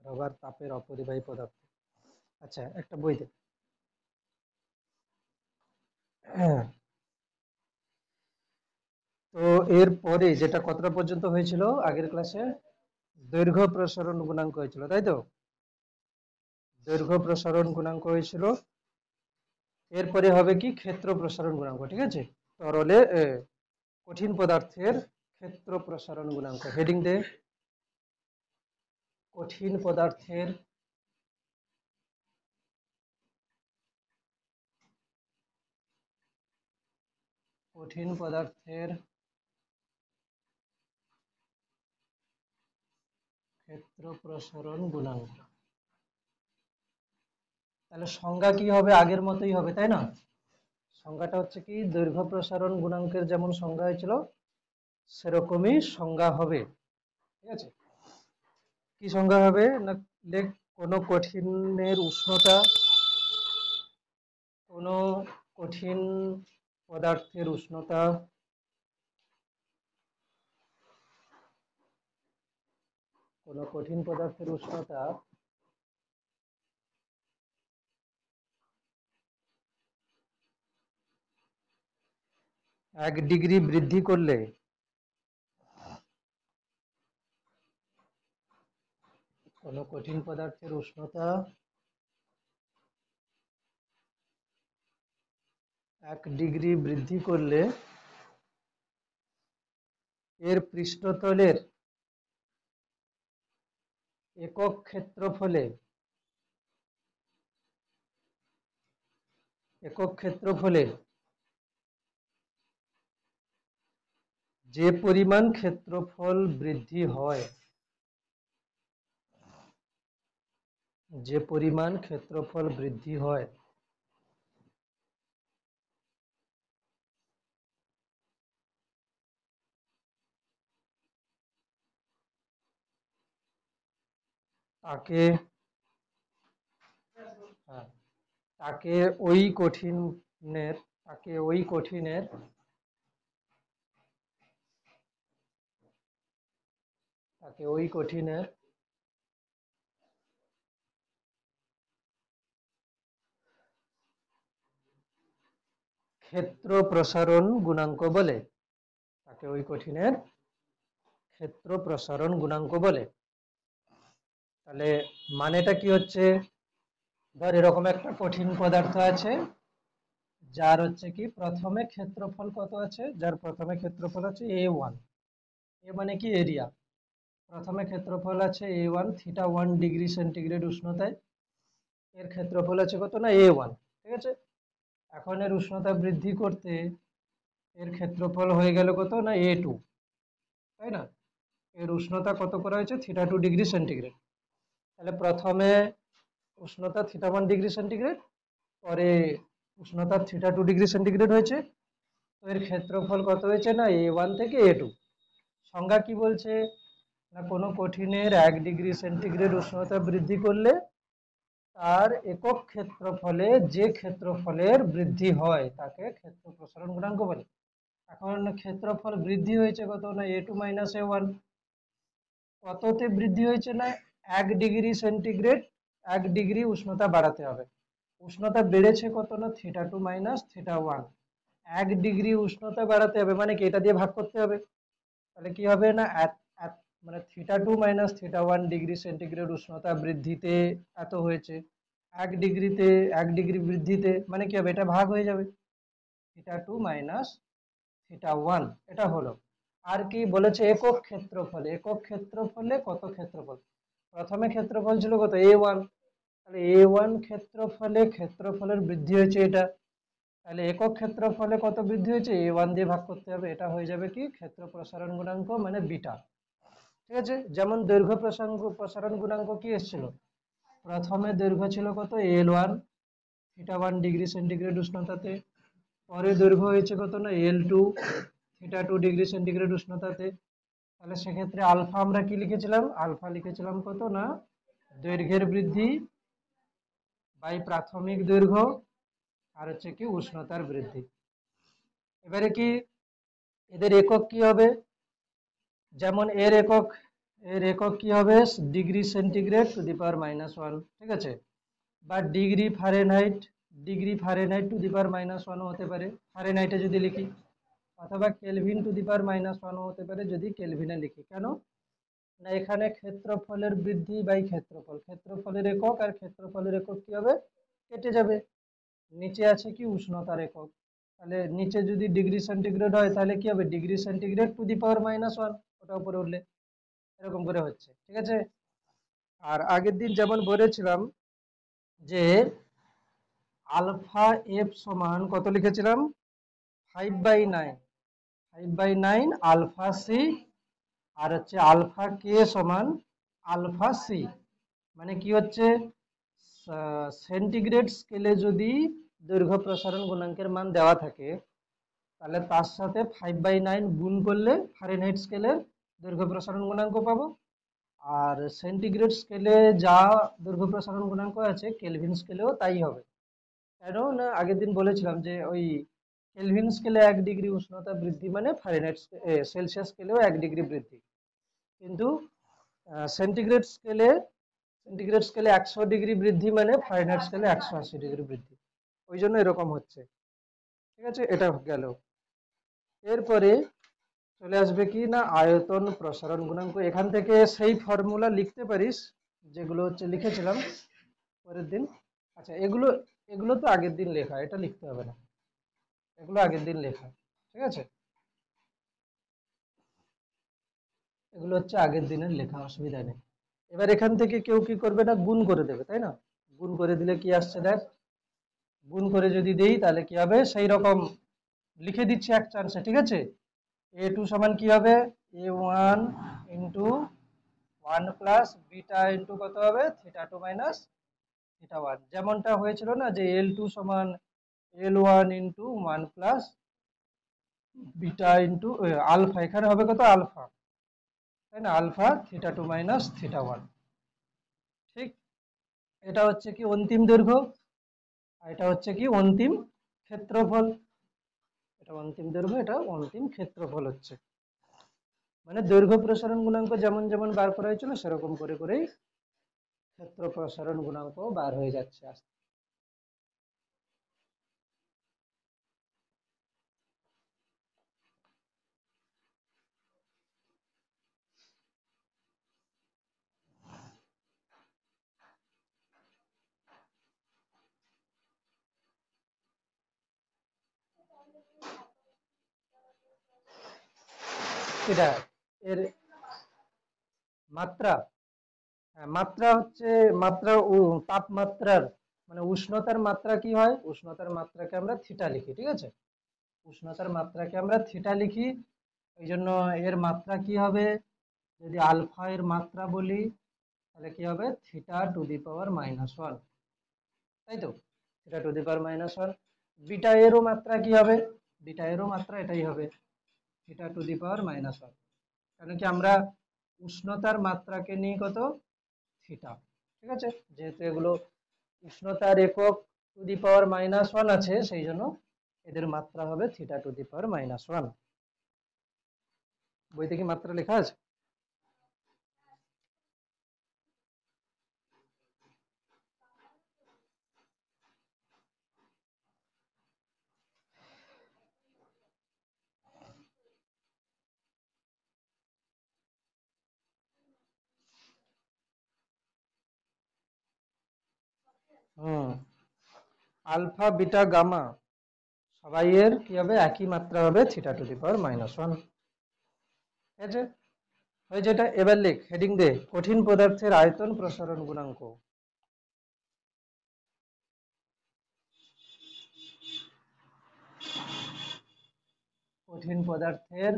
Rubber তাপের অপরিবাহী পদার্থ। আচ্ছা, একটা বইতে। হ্যাঁ, তো এর পরে যেটা কতটা পর্যন্ত হয়েছিল আগের ক্লাসে, দৈর্ঘ্য প্রসারণ গুণাঙ্ক হয়েছিল, তাই তো? দৈর্ঘ্য প্রসারণ গুণাঙ্ক হয়েছিল। এরপরে হবে কি ক্ষেত্র প্রসারণ গুণাঙ্ক, ঠিক আছে? তরলে কঠিন পদার্থের ক্ষেত্র প্রসারণ গুণাঙ্ক, হেডিং দে। কঠিন পদার্থের কঠিন পদার্থের ক্ষেত্র প্রসারণ গুণাঙ্ক। তাহলে সংজ্ঞা কি হবে? আগের মতোই হবে, তাই না? সংজ্ঞাটা হচ্ছে কি, দৈর্ঘ্য প্রসারণ গুণাঙ্কের যেমন সংজ্ঞা হয়েছিল সেরকমই সংজ্ঞা হবে, ঠিক আছে? কি সংজ্ঞা হবে না, লেখ কোনো কঠিনের উষ্ণতা, কোনো কঠিন পদার্থের উষ্ণতা কোনো কঠিন পদার্থের উষ্ণতা 1 ডিগ্রি বৃদ্ধি করলে কোনো কঠিন পদার্থের উষ্ণতা 1 ডিগ্রি বৃদ্ধি করলে এর পৃষ্ঠতলের একক ক্ষেত্রফলে যে পরিমাণ ক্ষেত্রফল বৃদ্ধি হয়, যে পরিমাণ ক্ষেত্রফল বৃদ্ধি হয় তাকে হ্যাঁ, তাকে ওই কঠিনের তাকে ওই কঠিনের তাকে ওই কঠিনের ক্ষেত্র প্রসারণ গুণাঙ্ক বলে। তাকে ওই কঠিনের ক্ষেত্র প্রসারণ গুণাঙ্ক বলে। তাহলে মানেটা কি হচ্ছে, ধর এরকম একটা কঠিন পদার্থ আছে, যার হচ্ছে কি প্রথমে ক্ষেত্রফল কত আছে, যার প্রথমে ক্ষেত্রফল আছে A1। এ মানে কি এরিয়া। প্রথমে ক্ষেত্রফল আছে A1, θ1 ডিগ্রি সেন্টিগ্রেড উষ্ণতায়। এর ক্ষেত্রফল আছে কত না A1, ঠিক আছে? এখন এর উষ্ণতা বৃদ্ধি করতে এর ক্ষেত্রফল হয়ে গেল কত না A2, তাই না? এর উষ্ণতা কত করা হয়েছে, θ2 ডিগ্রি সেন্টিগ্রেড। তাহলে প্রথমে উষ্ণতা θ1 ডিগ্রি সেন্টিগ্রেড, পরে উষ্ণতা θ2 ডিগ্রি সেন্টিগ্রেড হয়েছে। তো এর ক্ষেত্রফল কত হয়েছে না A1 থেকে A2। সংজ্ঞা কি বলছে না, কোনো কঠিনের 1 ডিগ্রি সেন্টিগ্রেড উষ্ণতা বৃদ্ধি করলে তার একক ক্ষেত্রফলে যে ক্ষেত্রফলের বৃদ্ধি হয় তাকে ক্ষেত্র প্রসারণ গুণাঙ্ক বলে। এখন ক্ষেত্রফল বৃদ্ধি হয়েছে কত না A2 - A1। কততে বৃদ্ধি হয়েছে না 1 ডিগ্রি সেন্টিগ্রেড, 1 ডিগ্রি উষ্ণতা বাড়াতে হবে। উষ্ণতা বেড়েছে কত না θ2 - θ1। 1 ডিগ্রি উষ্ণতা বাড়াতে হবে মানে কি, এটা দিয়ে ভাগ করতে হবে। তাহলে কি হবে না মানে θ2 - θ1 ডিগ্রি সেন্টিগ্রেড উষ্ণতা বৃদ্ধিতে এত হয়েছে, 1 ডিগ্রিতে 1 ডিগ্রি বৃদ্ধিতে মানে কি হবে, এটা ভাগ হয়ে যাবে, θ2 - θ1। এটা হলো। আর কি বলেছে, একক ক্ষেত্রফলে কত ক্ষেত্রফল। প্রথমে ক্ষেত্রফল ছিল কত A1, তাহলে A1 ক্ষেত্রফলের বৃদ্ধি হয়েছে এটা। তাহলে একক ক্ষেত্রফলে কত বৃদ্ধি হয়েছে, A1 দিয়ে ভাগ করতে হবে, এটা হয়ে যাবে কি ক্ষেত্র প্রসারণ গুণাঙ্ক মানে বিটা, ঠিক আছে? যেমন দৈর্ঘ্য প্রসারণ গুণাঙ্ক কি এসেছিল, প্রথমে দৈর্ঘ্য ছিল কত L1, θ1 ডিগ্রি সেন্টিগ্রেড উষ্ণতাতে। পরে দৈর্ঘ্য হয়েছে কত না L2, θ2 ডিগ্রি সেন্টিগ্রেড উষ্ণতাতে। তাহলে সেক্ষেত্রে আলফা আমরা কি লিখেছিলাম, আলফা লিখেছিলাম কত না দৈর্ঘ্যের বৃদ্ধি বাই প্রাথমিক দৈর্ঘ্য আর হচ্ছে কি উষ্ণতার বৃদ্ধি। এবারে কি এদের একক কি হবে, যেমন এর একক এর একক কি হবে? Degree centigrade to the power -1, ঠিক আছে? বা degree Fahrenheit two the power -1 হতে পারে ফারেনহাইটে যদি লিখি, অথবা কেলভিন টু দি পাওয়ার -1 হতে পারে যদি কেলভিনে লিখি। কেন না, এখানে ক্ষেত্রফলের বৃদ্ধি বাই ক্ষেত্রফল, ক্ষেত্রফলের একক আর ক্ষেত্রফলের একক কি হবে? কেটে যাবে। নিচে আছে কি? উষ্ণতার একক। তাহলে নিচে যদি ডিগ্রি সেন্টিগ্রেড হয় তাহলে কি হবে? Degree centigrade to the power -1, ওটা উপরে উঠলে এরকম করে হচ্ছে, ঠিক আছে? আর আগের দিন যেমন বলেছিলাম যে আলফা এফ সমান কত লিখেছিলাম? 5/9, 5/9 আলফা সি, আর হচ্ছে আলফা কে সমান আলফা সি। মানে কি হচ্ছে? সেন্টিগ্রেড স্কেলে যদি দৈর্ঘ্য প্রসারণ গুণাঙ্কের মান দেওয়া থাকে তাহলে তার সাথে 5/9 গুণ করলে ফারেনহাইট স্কেলের দৈর্ঘ্য প্রসারণ গুণাঙ্ক পাবো। আর সেন্টিগ্রেড স্কেলে যা দৈর্ঘ্য প্রসারণ গুণাঙ্ক আছে কেলভিন স্কেলেও তাই হবে। কেন না, আগের দিন বলেছিলাম যে ওই কেলভিন স্কেলে 1 ডিগ্রি উষ্ণতা বৃদ্ধি মানে ফারেনহাইট সেলসিয়াস স্কেলেও 1 ডিগ্রি বৃদ্ধি, কিন্তু সেন্টিগ্রেড স্কেলে 100 ডিগ্রি বৃদ্ধি মানে ফারেনহাইট স্কেলে 180 ডিগ্রি বৃদ্ধি। ওই জন্য এরকম হচ্ছে, ঠিক আছে? এটা গেল। এরপরে চলে আসবে কি না, আয়তন প্রসারণ গুণাঙ্ক। এখান থেকে সেই ফর্মুলা লিখতে পারিস যেগুলো হচ্ছে লিখেছিলাম পরের দিন। আচ্ছা, এগুলো এগুলো তো আগের দিন লেখা, এটা লিখতে হবে না, এগুলো আগের দিন লেখা, ঠিক আছে? এগুলো হচ্ছে আগের দিনের লেখা, অসুবিধা নেই। এবার এখান থেকে কেউ কি করবে না, গুণ করে দেবে, তাই না? গুণ করে দিলে কি আসছে দেখ, গুণ করে যদি দেই তাহলে কি হবে? সেই রকম লিখে দিচ্ছি এক চান্সে, ঠিক আছে? a2 সমান কি হবে? a1 into 1 plus beta into কত হবে? θ2 মাইনাস θ1, যেমনটা হয়েছিল না যে l2 সমান l1 into 1 plus beta into alpha, এখানে হবে কত? আলফা, তাই না? আলফা θ2 মাইনাস θ1, ঠিক? এটা হচ্ছে কি অন্তিম দৈর্ঘ্য, আর এটা হচ্ছে কি অন্তিম ক্ষেত্রফল। এটা অন্তিম দৈর্ঘ্য, এটা অন্তিম ক্ষেত্রফল হচ্ছে। মানে দৈর্ঘ্য প্রসারণ গুণাঙ্ক যেমন যেমন বার করা হয়েছিল সেরকম করে করেই ক্ষেত্র প্রসারণ গুণাঙ্ক বার হয়ে যাচ্ছে আস্তে। এটা এর মাত্রা, হ্যাঁ, মাত্রা হচ্ছে মাত্রা তাপমাত্রার মানে উষ্ণতার মাত্রা কি হয়? উষ্ণতার মাত্রাকে আমরা থিটা লিখি, ঠিক আছে? উষ্ণতার মাত্রাকে আমরা থিটা লিখি। এই জন্য এর মাত্রা কি হবে? যদি আলফা এর মাত্রা বলি তাহলে কি হবে? থিটা টু দি পাওয়ার -1, তাই তো? Theta two the power -1। Beta এরও মাত্রা কি হবে? বিটা এরও মাত্রা এটাই হবে, থিটা টু দি পাওয়ার -1। কারণ কি আমরা উষ্ণতার মাত্রাকে নিই কত? থিটা, ঠিক আছে? যেহেতু এগুলো উষ্ণতার একক টু দি পাওয়ার -1 আছে সেই জন্য এদের মাত্রা হবে থিটা টু দি পাওয়ার -1। বইতে কি মাত্রা লেখা আছে? হুম, আলফা বিটা গামা সবাই এর কি হবে? একই মাত্রা হবে, থিটা টু দি পাওয়ার -1, ঠিক আছে? হয়ে যেটা। এবার লিখ, হেডিং দে, কঠিন পদার্থের আয়তন প্রসারণ গুণাঙ্ক। কঠিন পদার্থের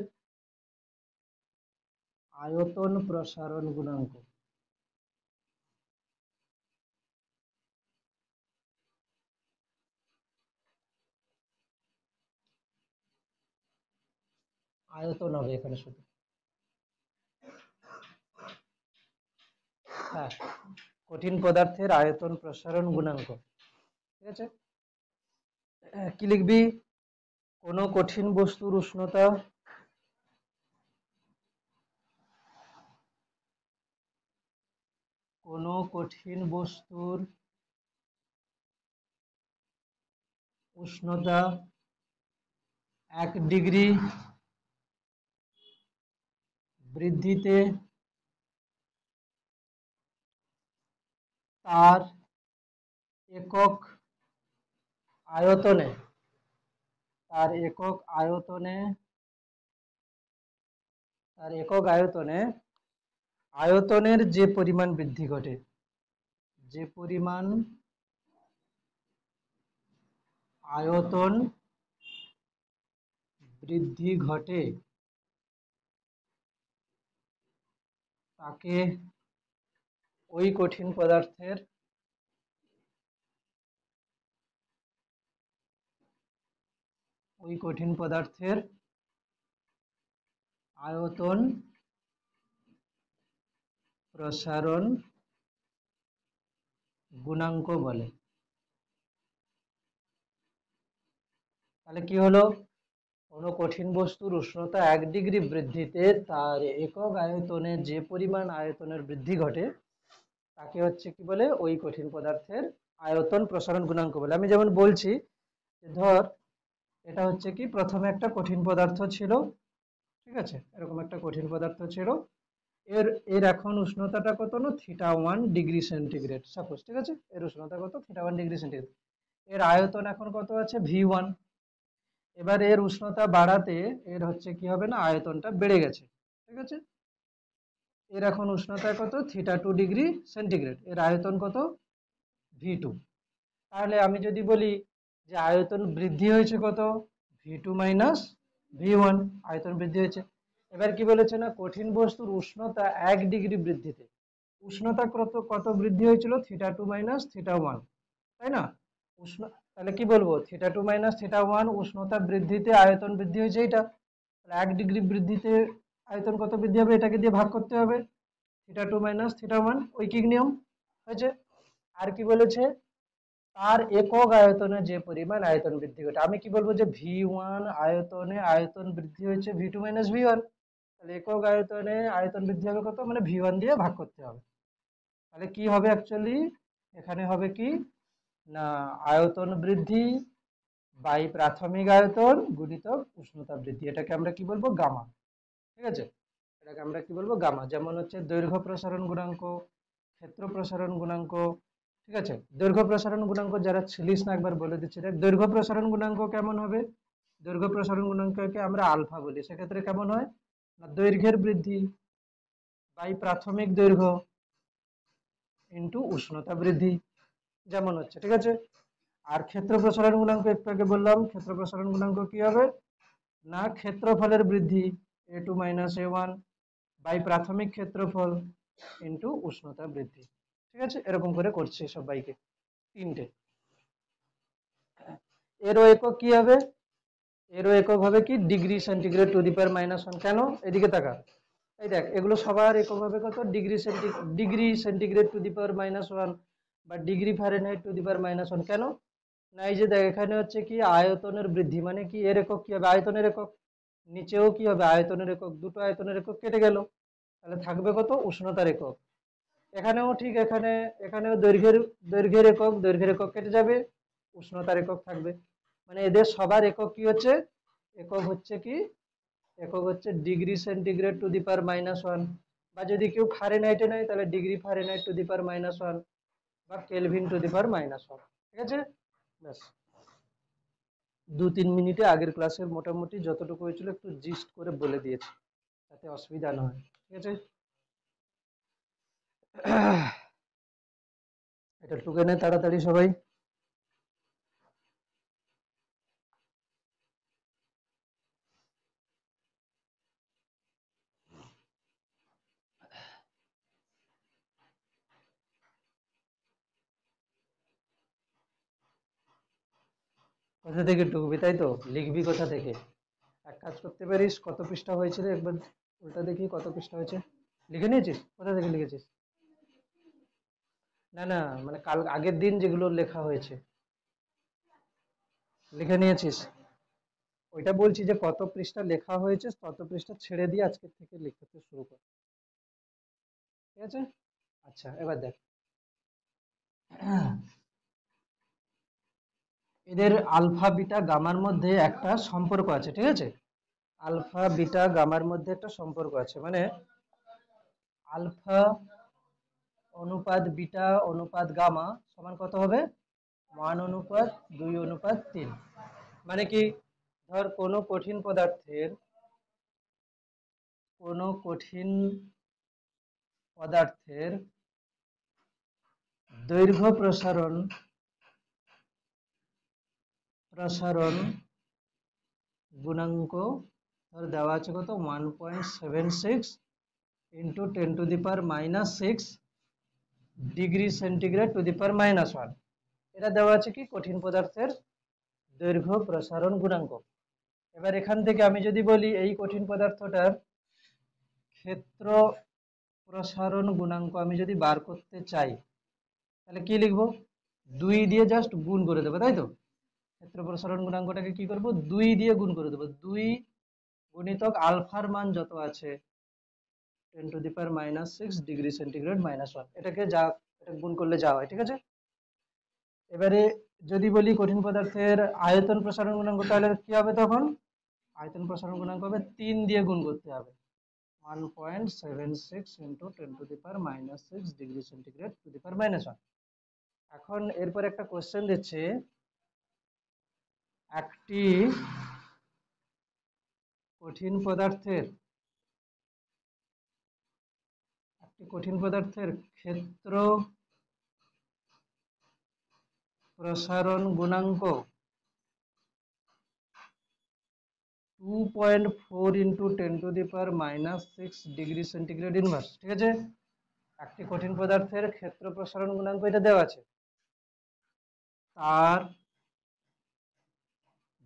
আয়তন প্রসারণ গুণাঙ্ক। আয়তন হবে এখানে শুধু, হ্যাঁ, কঠিন পদার্থের আয়তন প্রসারণ গুণাঙ্ক, ঠিক আছে? কি লিখবি? কোন কঠিন বস্তুর উষ্ণতা কোনো কঠিন বস্তুর উষ্ণতা 1 ডিগ্রি বৃদ্ধিতে তার একক আয়তনে আয়তনের যে পরিমাণ বৃদ্ধি ঘটে, আয়তন বৃদ্ধি ঘটে তাকে ওই কঠিন পদার্থের আয়তন প্রসারণ গুণাঙ্ক বলে। তাহলে কি হলো, কোনো কঠিন বস্তুর উষ্ণতা 1 ডিগ্রি বৃদ্ধিতে তার একক আয়তনে যে পরিমাণ আয়তনের বৃদ্ধি ঘটে তাকে হচ্ছে কি বলে, ওই কঠিন পদার্থের আয়তন প্রসারণ গুণাঙ্ক বলে। আমি যেমন বলছি, ধর এটা হচ্ছে কি, প্রথমে একটা কঠিন পদার্থ ছিল, ঠিক আছে, এরকম একটা কঠিন পদার্থ ছিল, এর এখন উষ্ণতাটা কত না, θ1 ডিগ্রি সেন্টিগ্রেড সাপোজ, ঠিক আছে, এর উষ্ণতা কত, θ1 ডিগ্রি সেন্টিগ্রেড, এর আয়তন এখন কত আছে, V1। এবার এর উষ্ণতা বাড়াতে এর হচ্ছে কি হবে না, আয়তনটা বেড়ে গেছে, ঠিক আছে, এর এখন উষ্ণতা কত, θ2 ডিগ্রি সেন্টিগ্রেড, এর আয়তন কত, V2। তাহলে আমি যদি বলি যে আয়তন বৃদ্ধি হয়েছে কত, V2 মাইনাস V1, আয়তন বৃদ্ধি হয়েছে। এবার কি বলেছে না, কঠিন বস্তুর উষ্ণতা 1 ডিগ্রি বৃদ্ধিতে, উষ্ণতা কত বৃদ্ধি হয়েছিল, θ2 মাইনাস θ1, তাই না, তাহলে কি বলবো, θ2 মাইনাস θ1 উষ্ণতা বৃদ্ধিতে আয়তন বৃদ্ধি হয়েছে, এটা 1 ডিগ্রি বৃদ্ধিতে আয়তন কত বৃদ্ধি হবে, এটাকে দিয়ে ভাগ করতে হবে, θ2 মাইনাস θ1, ঐকিক নিয়ম হয়েছে। আর কি বলেছে, তার একক আয়তনে যে পরিমাণ আয়তন বৃদ্ধি ঘটে, আমি কি বলবো যে V1 আয়তনে আয়তন বৃদ্ধি হয়েছে V2 মাইনাস V1, তাহলে একক আয়তনে আয়তন বৃদ্ধি হবে কত, মানে V1 দিয়ে ভাগ করতে হবে। তাহলে কি হবে অ্যাকচুয়ালি, এখানে হবে কি না, আয়তন বৃদ্ধি বাই প্রাথমিক আয়তন গুণিতক উষ্ণতা বৃদ্ধি, এটাকে আমরা কি বলবো, গামা, ঠিক আছে, এটাকে আমরা কি বলবো, গামা। যেমন হচ্ছে দৈর্ঘ্য প্রসারণ গুণাঙ্ক, ক্ষেত্র প্রসারণ গুণাঙ্ক, ঠিক আছে, দৈর্ঘ্য প্রসারণ গুণাঙ্ক যারা ছিলিস না একবার বলে দিচ্ছি, দেখ দৈর্ঘ্য প্রসারণ গুণাঙ্ক কেমন হবে, দৈর্ঘ্য প্রসারণ গুণাঙ্ককে আমরা আলফা বলি, সেক্ষেত্রে কেমন হয় না, দৈর্ঘ্যের বৃদ্ধি বাই প্রাথমিক দৈর্ঘ্য ইন্টু উষ্ণতা বৃদ্ধি, যেমন হচ্ছে, ঠিক আছে। আর ক্ষেত্র প্রসারণ গুণাঙ্ক একটু আগে বললাম, ক্ষেত্র প্রসারণ গুণাঙ্ক কি হবে না, ক্ষেত্রফলের বৃদ্ধি A2 মাইনাস A1 বাই প্রাথমিক ক্ষেত্রফল ইন্টু উষ্ণতা বৃদ্ধি, ঠিক আছে, এরকম করে করছে সবাইকে তিনটে। এরও একক কি হবে, এরও একক হবে কি, degree centigrade to the power -1। কেন, এদিকে তাকা, এই দেখ এগুলো সবার একক হবে কত, degree centigrade to the power -1 বা degree Fahrenheit two the power -1। কেন না, এই যে দেখ এখানে হচ্ছে কি আয়তনের বৃদ্ধি, মানে কি এর একক কি হবে, আয়তনের একক, নিচেও কি হবে আয়তনের একক, দুটো আয়তনের একক কেটে গেল, তাহলে থাকবে কত, উষ্ণতার একক। এখানেও ঠিক, এখানেও দৈর্ঘ্যের একক কেটে যাবে, উষ্ণতার একক থাকবে। মানে এদের সবার একক কি হচ্ছে, একক হচ্ছে কি, একক হচ্ছে degree centigrade to the power -1, বা যদি কেউ ফারেনহাইটে নেয় তাহলে degree Fahrenheit two the power -1 বা কেলভিন টু দি পাওয়ার -1, ঠিক আছে। ব্যাস, 2-3 মিনিটে আগের ক্লাসের মোটামুটি যতটুকু হয়েছিল একটু জিস্ট করে বলে দিয়েছি, যাতে অসুবিধা না হয়, ঠিক আছে। এটা টুকে নেয় তাড়াতাড়ি সবাই। কোথা থেকে টুকবি, তাই তো, লিখবি কোথা থেকে, এক কাজ করতে পারিস, কত পৃষ্ঠা হয়েছিল একবার উল্টা দেখি, কত পৃষ্ঠা হয়েছে, লিখে নিয়েছিস, কোথা থেকে লিখেছিস, না না মানে কাল আগের দিন যেগুলো লেখা হয়েছে লিখে নিয়েছিস, ওইটা বলছি যে কত পৃষ্ঠা লেখা হয়েছে, কত পৃষ্ঠা ছেড়ে দিয়ে আজকে থেকে লিখতে শুরু কর, ঠিক আছে। আচ্ছা এবার দেখ, এদের আলফা বিটা গামার মধ্যে একটা সম্পর্ক আছে, ঠিক আছে? আলফা বিটা গামার মধ্যে একটা সম্পর্ক আছে, মানে আলফা অনুপাত বিটা অনুপাত গামা সমান কত হবে? 1:2:3। মানে কি, ধর কোনো কঠিন পদার্থের দৈর্ঘ্য প্রসারণ গুণাঙ্ক ধর দেওয়া আছে কত? 1.76 into 10⁻⁻6 degree centigrade to the power -1। এটা দেওয়া আছে কি? কঠিন পদার্থের দৈর্ঘ্য প্রসারণ গুণাঙ্ক। এবার এখান থেকে আমি যদি বলি এই কঠিন পদার্থটার ক্ষেত্র প্রসারণ গুণাঙ্ক আমি যদি বার করতে চাই, তাহলে কি লিখবো? 2 দিয়ে জাস্ট গুণ করে দেবো, তাই তো? ক্ষেত্র প্রসারণ গুণাঙ্কটাকে কি করব? 2 দিয়ে গুণ করে দেবো। 2 গুণিতক আলফার মান যত আছে 10⁻⁻6 ডিগ্রি সেন্টিগ্রেড -1, এটাকে এটা গুণ করলে যা হয়, ঠিক আছে? এবারে যদি বলি কঠিন পদার্থের আয়তন প্রসারণ গুণাঙ্ক, তাহলে কি হবে তখন? আয়তন প্রসারণ গুণাঙ্ক হবে 3 দিয়ে গুণ করতে হবে, 1.76 into 10⁻⁻6 degree centigrade to the power -1। এখন এরপর একটা কোশ্চেন দিচ্ছে, একটি কঠিন পদার্থের ক্ষেত্র প্রসারণ গুণাঙ্ক 2.4 ইন্টু 10⁻⁻6 ডিগ্রি সেন্টিগ্রেড ইনভার্স, ঠিক আছে? একটি কঠিন পদার্থের ক্ষেত্র প্রসারণ গুণাঙ্ক এটা দেওয়া আছে, তার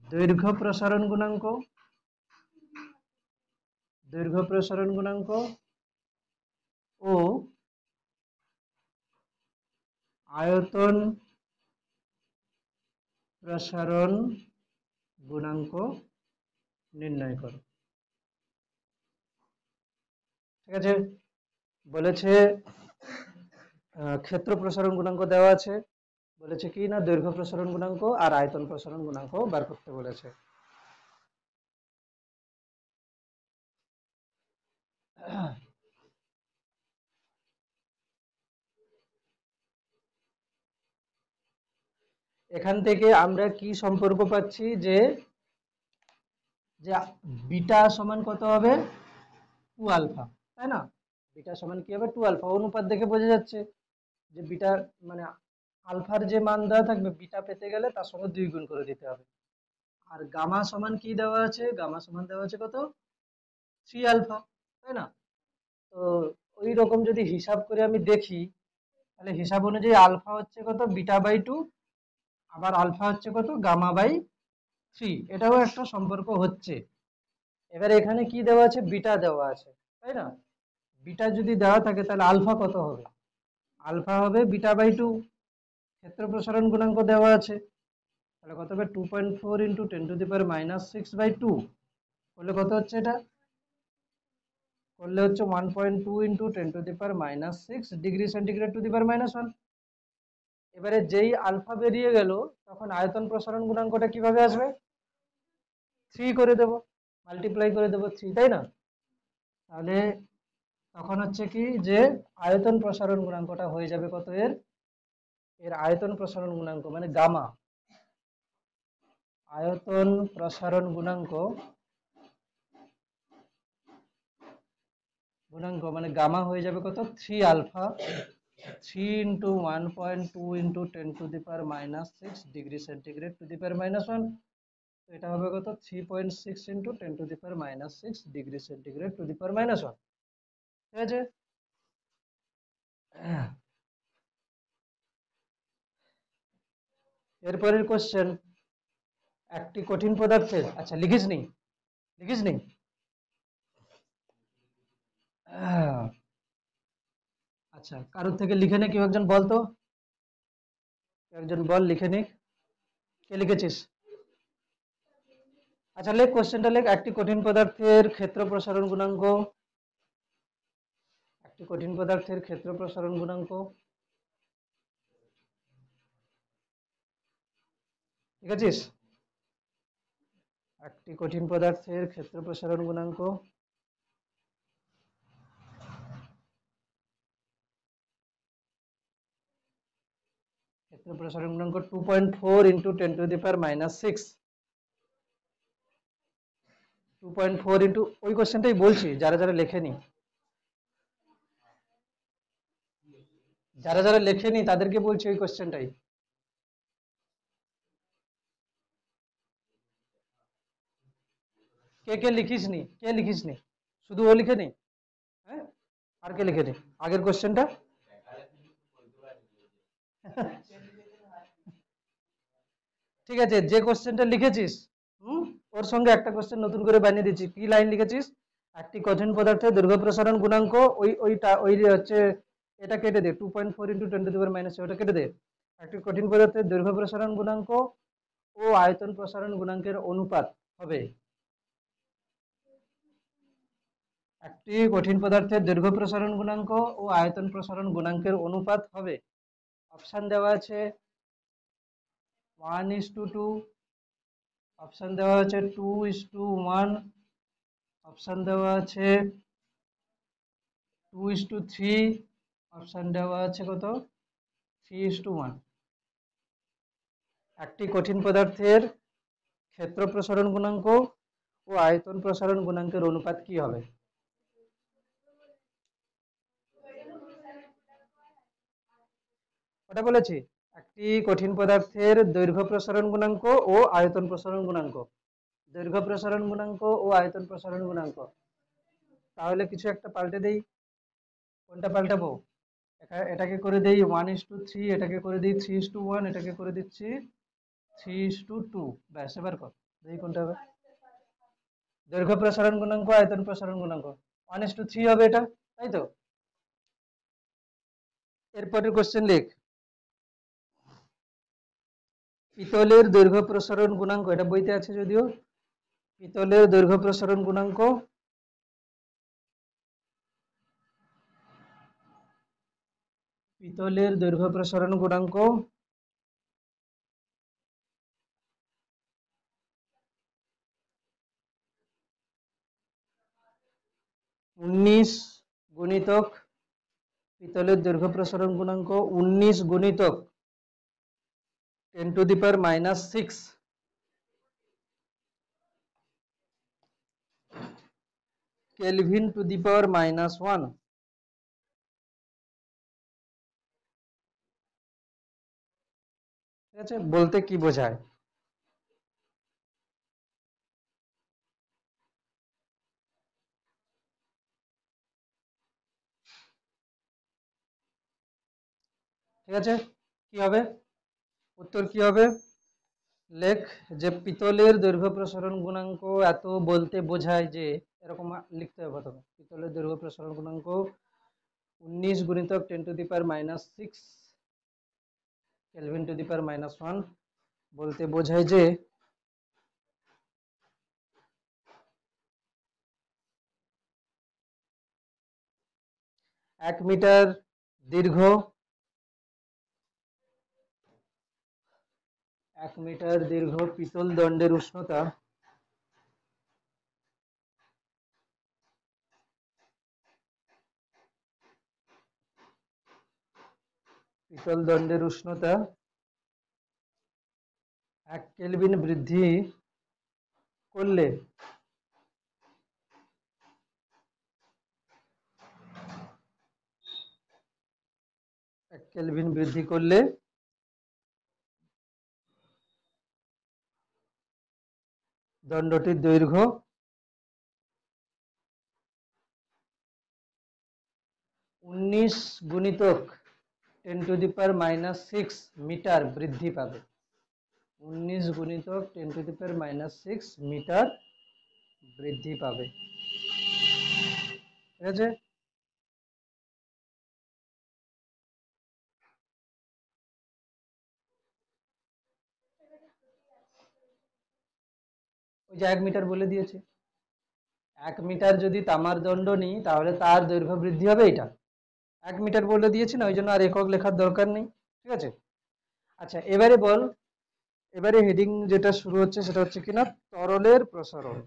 দৈর্ঘ্য প্রসারণ গুণাঙ্ক ও আয়তন প্রসারণ গুণাঙ্ক নির্ণয় করো, ঠিক আছে? বলেছে ক্ষেত্র প্রসারণ গুণাঙ্ক দেওয়া আছে, বলেছে কি না দৈর্ঘ্য প্রসারণ গুণাঙ্ক আর আয়তন প্রসারণ গুণাঙ্ক বার করতে বলেছে। এখান থেকে আমরা কি সম্পর্ক পাচ্ছি? যে বিটা সমান কত হবে? 2 আলফা, তাই না? বিটা সমান কি হবে? 2 আলফা। অনুপাত দেখে বোঝা যাচ্ছে যে বিটা মানে আলফার যে মান দেওয়া থাকবে, বিটা পেতে গেলে তার সঙ্গে 2 গুণ করে দিতে হবে। আর গামা সমান কি দেওয়া আছে? গামা সমান দেওয়া আছে কত? 3 আলফা, তাই না? তো ওই রকম যদি হিসাব করে আমি দেখি, তাহলে হিসাব অনুযায়ী আলফা হচ্ছে কত? β/2, আবার আলফা হচ্ছে কত? γ/3। এটাও একটা সম্পর্ক হচ্ছে। এবার এখানে কি দেওয়া আছে? বিটা দেওয়া আছে, তাই না? বিটা যদি দেওয়া থাকে তাহলে আলফা কত হবে? আলফা হবে β/2। ক্ষেত্র প্রসারণ গুণাঙ্ক দেওয়া আছে, তাহলে কত হবে? 2.4 ইন্টু 10⁻⁻6/2 করলে কত হচ্ছে? এটা করলে হচ্ছে 1.2 into 10⁻⁻6 degree centigrade to the power -1। এবারে যেই আলফা বেরিয়ে গেল, তখন আয়তন প্রসারণ গুণাঙ্কটা কিভাবে আসবে? 3 করে দেব, মাল্টিপ্লাই করে দেব 3, তাই না? তাহলে তখন হচ্ছে কি যে আয়তন প্রসারণ গুণাঙ্কটা হয়ে যাবে কত? এর আয়তন প্রসারণ গুণাঙ্ক মানে গামা, আয়তন প্রসারণ গুণাঙ্ক মানে গামা হয়ে যাবে কত? 3 alpha, 3 into 1.2 into 10⁻⁻6 degree centigrade to the power -1। তো এটা হবে কত? 3.6 into 10⁻⁻6 degree centigrade to the power -1, ঠিক আছে? এরপরের কোশ্চেন, একটি কঠিন পদার্থের, আচ্ছা লিখিস নি? আচ্ছা কারোর থেকে লিখে নে, কেউ একজন বল তো, একজন বল লিখে নে, কে লিখেছিস? আচ্ছা লেখ কোশ্চেনটা লেখ। একটি কঠিন পদার্থের ক্ষেত্র প্রসারণ গুণাঙ্ক একটি কঠিন পদার্থের ক্ষেত্র প্রসারণ গুণাঙ্ক, ঠিক আছে, একটি কঠিন পদার্থের ক্ষেত্র প্রসারণ গুণাঙ্ক ক্ষেত্র প্রসারণ গুণাঙ্ক 2.4 ইন্টু 10⁻⁻6। 2.4 ইন্টু, ওই কোশ্চেনটাই বলছি, যারা যারা লেখেনি, যারা যারা লেখেনি তাদেরকে বলছি ওই কোশ্চেনটাই। কে কে লিখিসনি, কে লিখিসনি? শুধু ও লিখেনি? হ্যাঁ, আর কে লিখেনি আগের কোশ্চেনটা? ঠিক আছে, যে কোশ্চেনটা লিখেছিস, ওর সঙ্গে একটা কোশ্চেন নতুন করে বানিয়ে দিচ্ছি। কি লাইন লিখেছিস? একটি কঠিন পদার্থের দৈর্ঘ্য প্রসারণ গুণাঙ্ক, ওই হচ্ছে, এটা কেটে দে, 2.4 ইন্টু 10⁻⁻, ওটা কেটে দে। একটি কঠিন পদার্থের দৈর্ঘ্য প্রসারণ গুণাঙ্ক ও আয়তন প্রসারণ গুণাঙ্কের অনুপাত হবে। একটি কঠিন পদার্থের দৈর্ঘ্য প্রসারণ গুণাঙ্ক ও আয়তন প্রসারণ গুণাঙ্কের অনুপাত হবে। অপশন দেওয়া আছে 1:2, অপশন দেওয়া আছে 2:1, অপশন দেওয়া আছে 2:3, অপশন দেওয়া আছে কত, 3:1। একটি কঠিন পদার্থের ক্ষেত্র প্রসারণ গুণাঙ্ক ও আয়তন প্রসারণ গুণাঙ্কের অনুপাত কি হবে? ওটা বলেছি, একটি কঠিন পদার্থের দৈর্ঘ্য প্রসারণ গুণাঙ্ক ও আয়তন প্রসারণ গুণাঙ্ক, দৈর্ঘ্য প্রসারণ গুণাঙ্ক ও আয়তন প্রসারণ গুণাঙ্ক। তাহলে কিছু একটা পাল্টে দেই, কোনটা পাল্টাবো? এটাকে করে দেই 1:3, এটাকে করে দিই 3:1, এটাকে করে দিচ্ছি 3:2। ব্যাস, এবার কর দেখি কোনটা হবে। দৈর্ঘ্য প্রসারণ গুণাঙ্ক, আয়তন প্রসারণ গুণাঙ্ক 1:3 হবে এটা, তাই তো? এরপরের কোশ্চেন লিখ, পিতলের দৈর্ঘ্য প্রসারণ গুণাঙ্ক, এটা বইতে আছে যদিও, পিতলের দৈর্ঘ্য প্রসারণ গুণাঙ্ক, পিতলের দৈর্ঘ্য প্রসারণ গুণাঙ্ক 19 গুণিতক, পিতলের দৈর্ঘ্য প্রসারণ গুণাঙ্ক 19 গুণিতক 10⁻⁻6 কেলভিন টু দি পাওয়ার -1। ঠিক আছে, বলতে কি বোঝায়? ঠিক আছে, কি হবে উত্তর, কি হবে? লেখ যে পিতলের দৈর্ঘ্য প্রসারণ গুণাঙ্ক এত বলতে বোঝায় যে, এরকম লিখতে হবে প্রথমে, পিতলের দৈর্ঘ্য প্রসারণ গুণাঙ্ক 19 গুণিতক 10⁻⁻6 কেলভিন টু দি পাওয়ার -1 বলতে বোঝায় যে 1 মিটার দীর্ঘ, 1 মিটার দীর্ঘ পিতল দণ্ডের উষ্ণতা পিতল দণ্ডের উষ্ণতা 1 কেলভিন বৃদ্ধি করলে দণ্ডটির দৈর্ঘ্য 19 গুণিতক 10⁻⁻6 মিটার বৃদ্ধি পাবে। 19 গুণিতক 10⁻⁻6 মিটার বৃদ্ধি পাবে। ঠিক আছে, ওই যে 1 মিটার বলে দিয়েছে, 1 মিটার যদি তামার দণ্ড নিই তাহলে তার দৈর্ঘ্য বৃদ্ধি হবে এটা, 1 মিটার বলে দিয়েছি না, ওই জন্য আর একক লেখার দরকার নেই। ঠিক আছে। আচ্ছা এবারে বল, এবারে হেডিং যেটা শুরু হচ্ছে সেটা হচ্ছে কিনা তরলের প্রসারণ।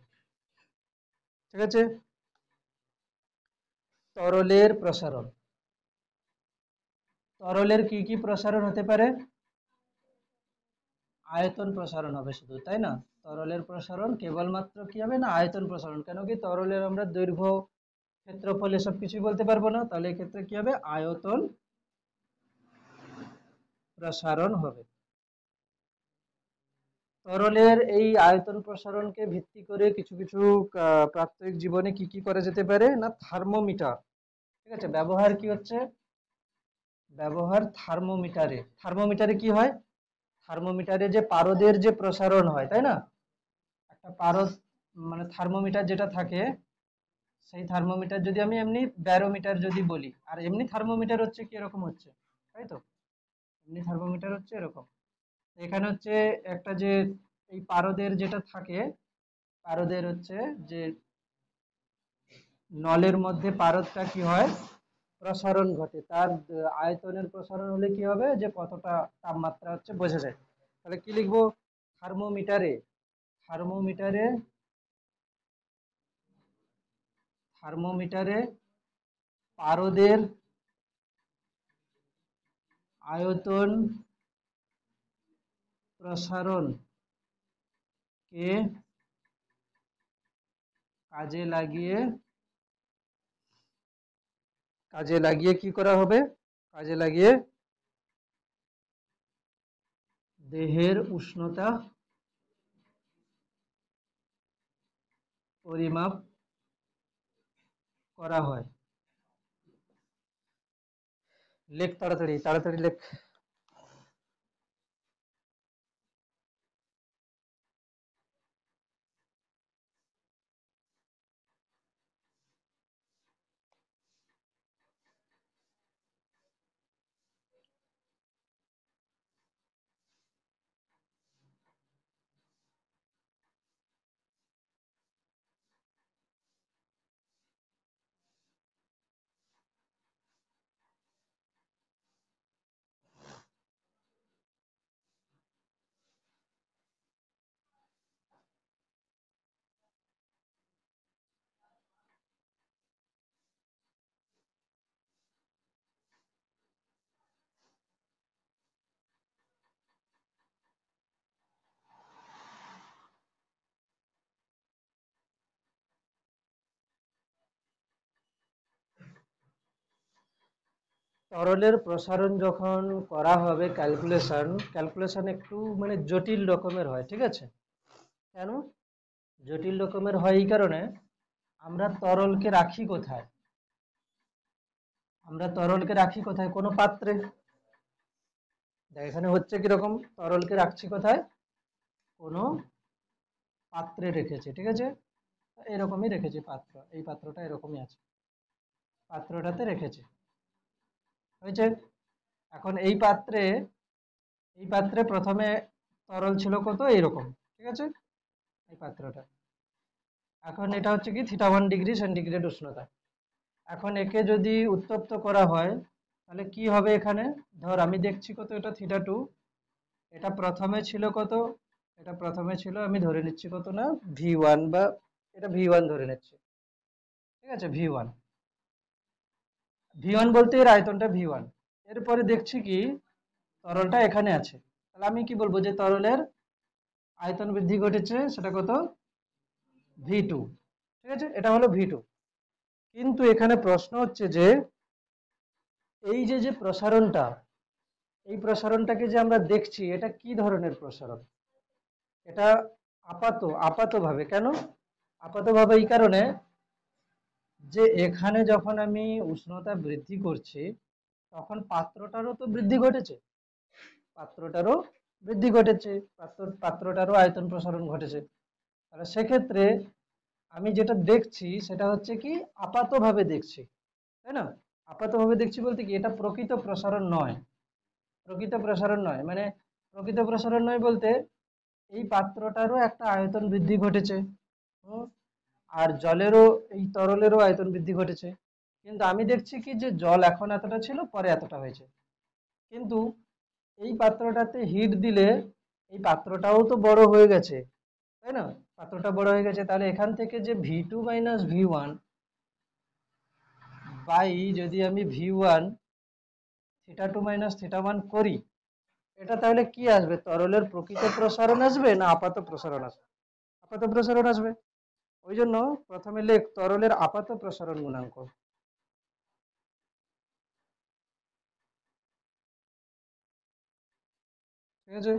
ঠিক আছে, তরলের প্রসারণ। তরলের কি কি প্রসারণ হতে পারে? আয়তন প্রসারণ হবে শুধু, তাই না? তরলের প্রসারণ কেবলমাত্র কি হবে না, আয়তন প্রসারণ। কেন কি তরলের আমরা দৈর্ঘ্য, ক্ষেত্রফল এসব কিছুই বলতে পারবো না, তাহলে এক্ষেত্রে কি হবে, আয়তন প্রসারণ হবে। তরলের এই আয়তন প্রসারণকে ভিত্তি করে কিছু কিছু প্রাত্যহিক জীবনে কি কি করা যেতে পারে না, থার্মোমিটার। ঠিক আছে, ব্যবহার কি হচ্ছে, ব্যবহার থার্মোমিটারে। থার্মোমিটারে কি হয়, থার্মোমিটারে যে পারদের যে প্রসারণ হয়, তাই না? একটা পারদ, মানে থার্মোমিটার যেটা থাকে, সেই থার্মোমিটার যদি আমি এমনি ব্যারোমিটার যদি বলি, আর এমনি থার্মোমিটার হচ্ছে কি এরকম হচ্ছে, তাই তো? এমনি থার্মোমিটার হচ্ছে এরকম। এখানে হচ্ছে একটা যে এই পারদের যেটা থাকে, পারদের হচ্ছে যে নলের মধ্যে পারদটা কি হয়, প্রসারণ ঘটে। তার আয়তনের প্রসারণ হলে কি হবে, যে কতটা তাপমাত্রা হচ্ছে বোঝা যায়। তাহলে কি লিখবো, থার্মোমিটারে, থার্মোমিটারে, থার্মোমিটারে পারদের আয়তন প্রসারণ কে কাজে লাগিয়ে, কাজে লাগিয়ে কি করা হবে, কাজে লাগিয়ে দেহের উষ্ণতা পরিমাপ করা হয়। লেখ তাড়াতাড়ি তাড়াতাড়ি লেখ। তরলের প্রসারণ যখন করা হবে ক্যালকুলেশন, ক্যালকুলেশন একটু মানে জটিল রকমের হয়। ঠিক আছে, কেন জটিল রকমের হয়, এই কারণে আমরা তরলকে রাখি কোথায়, আমরা তরলকে রাখি কোথায়, কোনো পাত্রে। দেখ এখানে হচ্ছে কিরকম, তরলকে রাখছি কোথায়, কোনো পাত্রে রেখেছি। ঠিক আছে, এরকমই রেখেছি পাত্র, এই পাত্রটা এরকমই আছে, পাত্রটাতে রেখেছি, হয়েছে। এখন এই পাত্রে, এই পাত্রে প্রথমে তরল ছিল কত, এইরকম। ঠিক আছে, এই পাত্রটা, এখন এটা হচ্ছে কি θ1 ডিগ্রি সেন্টিগ্রেড উষ্ণতা। এখন একে যদি উত্তপ্ত করা হয় তাহলে কি হবে, এখানে ধর আমি দেখছি কত, এটা θ2, এটা প্রথমে ছিল কত, এটা প্রথমে ছিল আমি ধরে নিচ্ছি কত না V1, বা এটা V1 ধরে নিচ্ছি। ঠিক আছে, V1, V1 বলতে এর আয়তনটা V1। এরপরে দেখছি কি তরলটা এখানে আছে, তাহলে আমি কি বলবো, যে তরলের আয়তন বৃদ্ধি ঘটেছে, সেটা কত, V2। ঠিক আছে, এটা হলো V2। কিন্তু এখানে প্রশ্ন হচ্ছে যে এই যে যে প্রসারণটা, এই প্রসারণটাকে যে আমরা দেখছি, এটা কি ধরনের প্রসারণ, এটা আপাতভাবে। কেন আপাতভাবে, এই কারণে যে এখানে যখন আমি উষ্ণতা বৃদ্ধি করছি, তখন পাত্রটারও তো বৃদ্ধি ঘটেছে, পাত্রটারও বৃদ্ধি ঘটেছে, পাত্রটারও আয়তন প্রসারণ ঘটেছে। তাহলে সেক্ষেত্রে আমি যেটা দেখছি সেটা হচ্ছে কি আপাতভাবে দেখছি, তাই না? আপাতভাবে দেখছি বলতে কি, এটা প্রকৃত প্রসারণ নয়, প্রকৃত প্রসারণ নয়, মানে প্রকৃত প্রসারণ নয় বলতে এই পাত্রটারও একটা আয়তন বৃদ্ধি ঘটেছে, হুম, আর জলেরও, এই তরলেরও আয়তন বৃদ্ধি ঘটেছে। কিন্তু আমি দেখছি কি যে জল এখন এতটা ছিল, পরে এতটা হয়েছে। কিন্তু এই পাত্রটাতে হিট দিলে এই পাত্রটাও তো বড় হয়ে গেছে, তাই না? পাত্রটা বড় হয়ে গেছে, তাহলে এখান থেকে যে V2 - V1 বাই যদি আমি V1 θ2 - θ1 করি, এটা তাহলে কি আসবে? তরলের প্রকৃত প্রসারণ আসবে না আপাত প্রসারণ আসবে? আপাত প্রসারণ আসবে। ওই জন্য প্রথমে লেখ তরলের আপাত প্রসারণ গুণাঙ্ক। ঠিক আছে,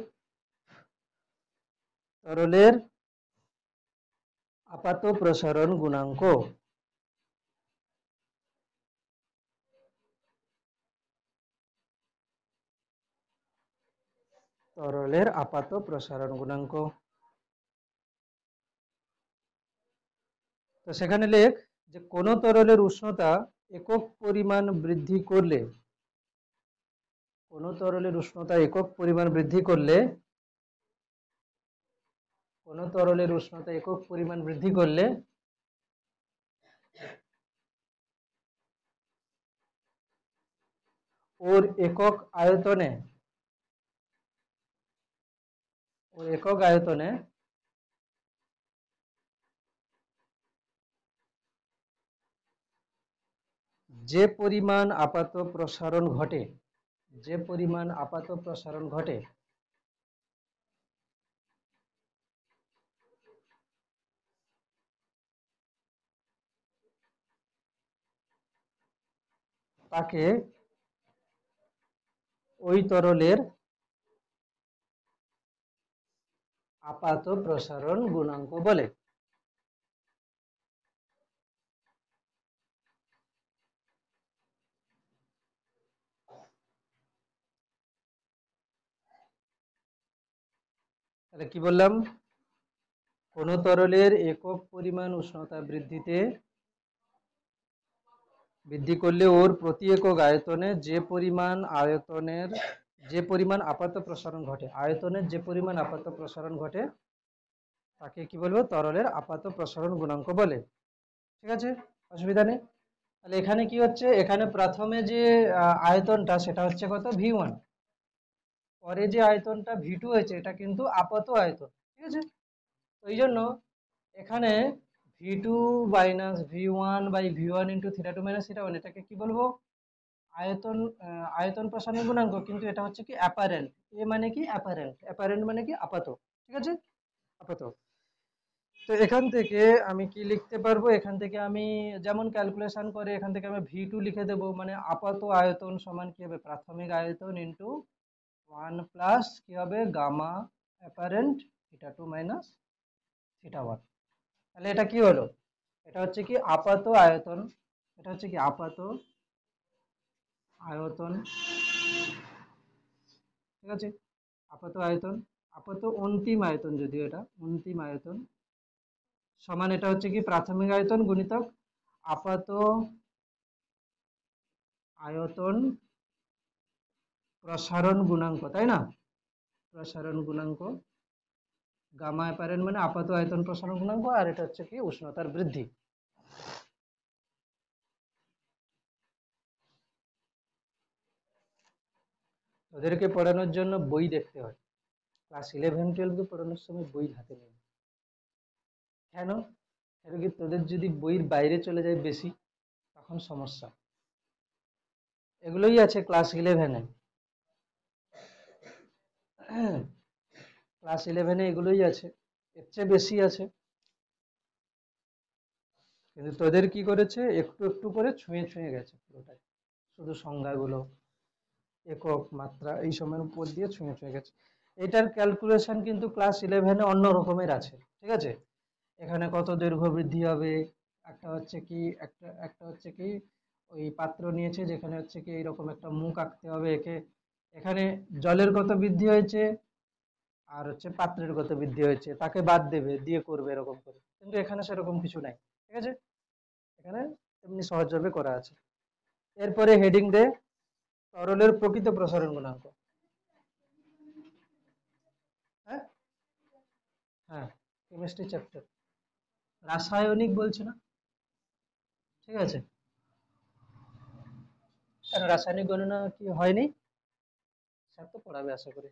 তরলের আপাত প্রসারণ গুণাঙ্ক। তরলের আপাত প্রসারণ গুণাঙ্ক। তো সেখানে লেখ যে কোন তরলের উষ্ণতা একক পরিমাণ বৃদ্ধি করলে, কোন তরলের উষ্ণতা একক পরিমাণ বৃদ্ধি করলে, কোন তরলের উষ্ণতা একক পরিমাণ বৃদ্ধি করলে ওর একক আয়তনে, ওর একক আয়তনে যে পরিমাণ আপাত প্রসারণ ঘটে, যে পরিমাণ আপাত প্রসারণ ঘটে তাকে ওই তরলের আপাত প্রসারণ গুণাঙ্ক বলে। তাহলে কি বললাম? কোন তরলের একক পরিমাণ উষ্ণতা বৃদ্ধি করলে ওর প্রতি একক আয়তনে যে পরিমাণ আয়তনের, যে পরিমাণ আপাত প্রসারণ ঘটে, আয়তনের যে পরিমাণ আপাত প্রসারণ ঘটে তাকে কি বলবো? তরলের আপাত প্রসারণ গুণাঙ্ক বলে। ঠিক আছে, অসুবিধা নেই। তাহলে এখানে কি হচ্ছে? এখানে প্রথমে যে আয়তনটা সেটা হচ্ছে কত? V1। পরে যে আয়তনটা V2 হয়েছে এটা কিন্তু আপাত আয়তন। ঠিক আছে, তো এই জন্য এখানে V2 - V1/V1 × θ2 - θ1 এটাকে কি বলবো? আয়তন, আয়তন প্রসারণ গুণাঙ্ক। কিন্তু এটা হচ্ছে কি অ্যাপারেন্ট। এ মানে কি? অ্যাপারেন্ট। অ্যাপারেন্ট মানে কি? আপাত। ঠিক আছে, আপাত। তো এখান থেকে আমি কি লিখতে পারবো? এখান থেকে আমি যেমন ক্যালকুলেশন করে এখান থেকে আমি V2 লিখে দেবো, মানে আপাত আয়তন সমান কি হবে? প্রাথমিক আয়তন ইন্টু 1 প্লাস কি হবে? Gamma apparent θ2 - θ1। তাহলে এটা কি হলো? এটা হচ্ছে কি আপাত আয়তন, এটা হচ্ছে কি আপাত আয়তন। ঠিক আছে, আপাত আয়তন, আপাত অন্তিম আয়তন, যদিও এটা অন্তিম আয়তন সমান এটা হচ্ছে কি প্রাথমিক আয়তন গুণিতক আপাত আয়তন প্রসারণ গুণাঙ্ক, তাই না? প্রসারণ গুণাঙ্ক, গামা অ্যাপারেন্ট মানে আপাত আয়তন প্রসারণ গুণাঙ্ক, আর এটা হচ্ছে কি উষ্ণতার বৃদ্ধি। ওদেরকে পড়ানোর জন্য বই দেখতে হয়। ক্লাস 11-12 পড়ানোর সময় বই হাতে নেই। কেন? কেন কি তোদের যদি বইয়ের বাইরে চলে যায় বেশি, তখন সমস্যা। এগুলোই আছে ক্লাস 11-এ। ক্লাস 11-এ এগুলোই আছে, এর চেয়ে বেশি আছে। কিন্তু তোদের কি করেছে? একটু একটু করে ছুঁয়ে ছুঁয়ে গেছে পুরোটাই, শুধু সংজ্ঞাগুলো, একক, মাত্রা এই সময়ের উপর দিয়ে ছুঁয়ে ছুঁয়ে গেছে। এটার ক্যালকুলেশন কিন্তু ক্লাস 11-এ অন্য রকমের আছে। ঠিক আছে, এখানে কত দৈর্ঘ্য বৃদ্ধি হবে, একটা হচ্ছে কি, একটা হচ্ছে কি ওই পাত্র নিয়েছে যেখানে হচ্ছে কি এইরকম একটা মুখ আঁকতে হবে একে, এখানে জলের কত বৃদ্ধি হয়েছে আর হচ্ছে পাত্রের কত বৃদ্ধি হয়েছে তাকে বাদ দেবে দিয়ে করবে এরকম করে। কিন্তু এখানে সেরকম কিছু নাই। ঠিক আছে, এখানে এমনি সহজভাবে করা আছে। এরপরে হেডিং দে তরলের প্রকৃত প্রসারণ গুণাঙ্ক। হ্যাঁ, হ্যাঁ, কেমিস্ট্রি চ্যাপ্টার, রাসায়নিক বলছে না। ঠিক আছে, কেন রাসায়নিক গণনা কি হয়নি? স্যার তো পড়াবে আশা করি।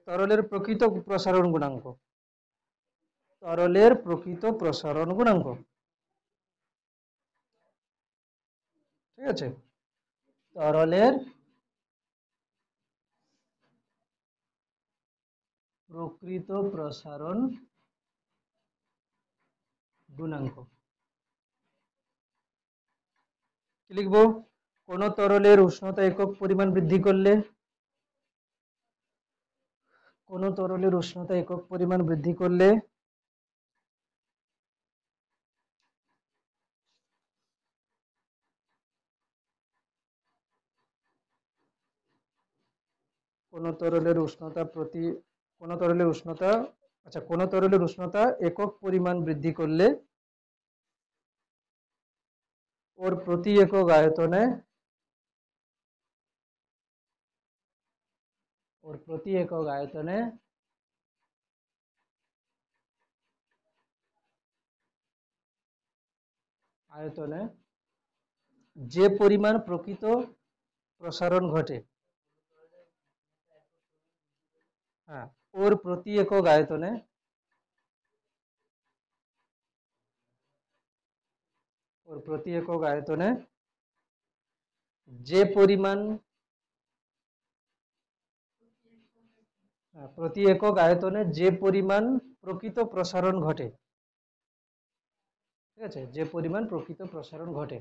তরলের প্রকৃত প্রসারণ গুণাঙ্ক, তরলের প্রকৃত প্রসারণ গুণাঙ্ক, ঠিক আছে? তরলের প্রকৃত প্রসারণ গুণাঙ্ক কি লিখবো? কোন তরলের উষ্ণতা একক পরিমাণ বৃদ্ধি করলে, কোন তরলের উষ্ণতা একক পরিমাণ বৃদ্ধি করলে কোন তরলের উষ্ণতা প্রতি, কোন তরলের উষ্ণতা, আচ্ছা, কোন তরলের উষ্ণতা একক পরিমাণ বৃদ্ধি করলে ওর প্রতি একক আয়তনে, ওর প্রতি একক আয়তনে আয়তনে যে পরিমাণ প্রকৃত প্রসারণ ঘটে, হ্যাঁ, ওর প্রতি একক আয়তনে, ওর প্রতি একক আয়তনে যে পরিমাণ, প্রতি একক আয়তনে যে পরিমাণ প্রকৃত প্রসারণ ঘটে, ঠিক আছে? যে পরিমাণ প্রকৃত প্রসারণ ঘটে,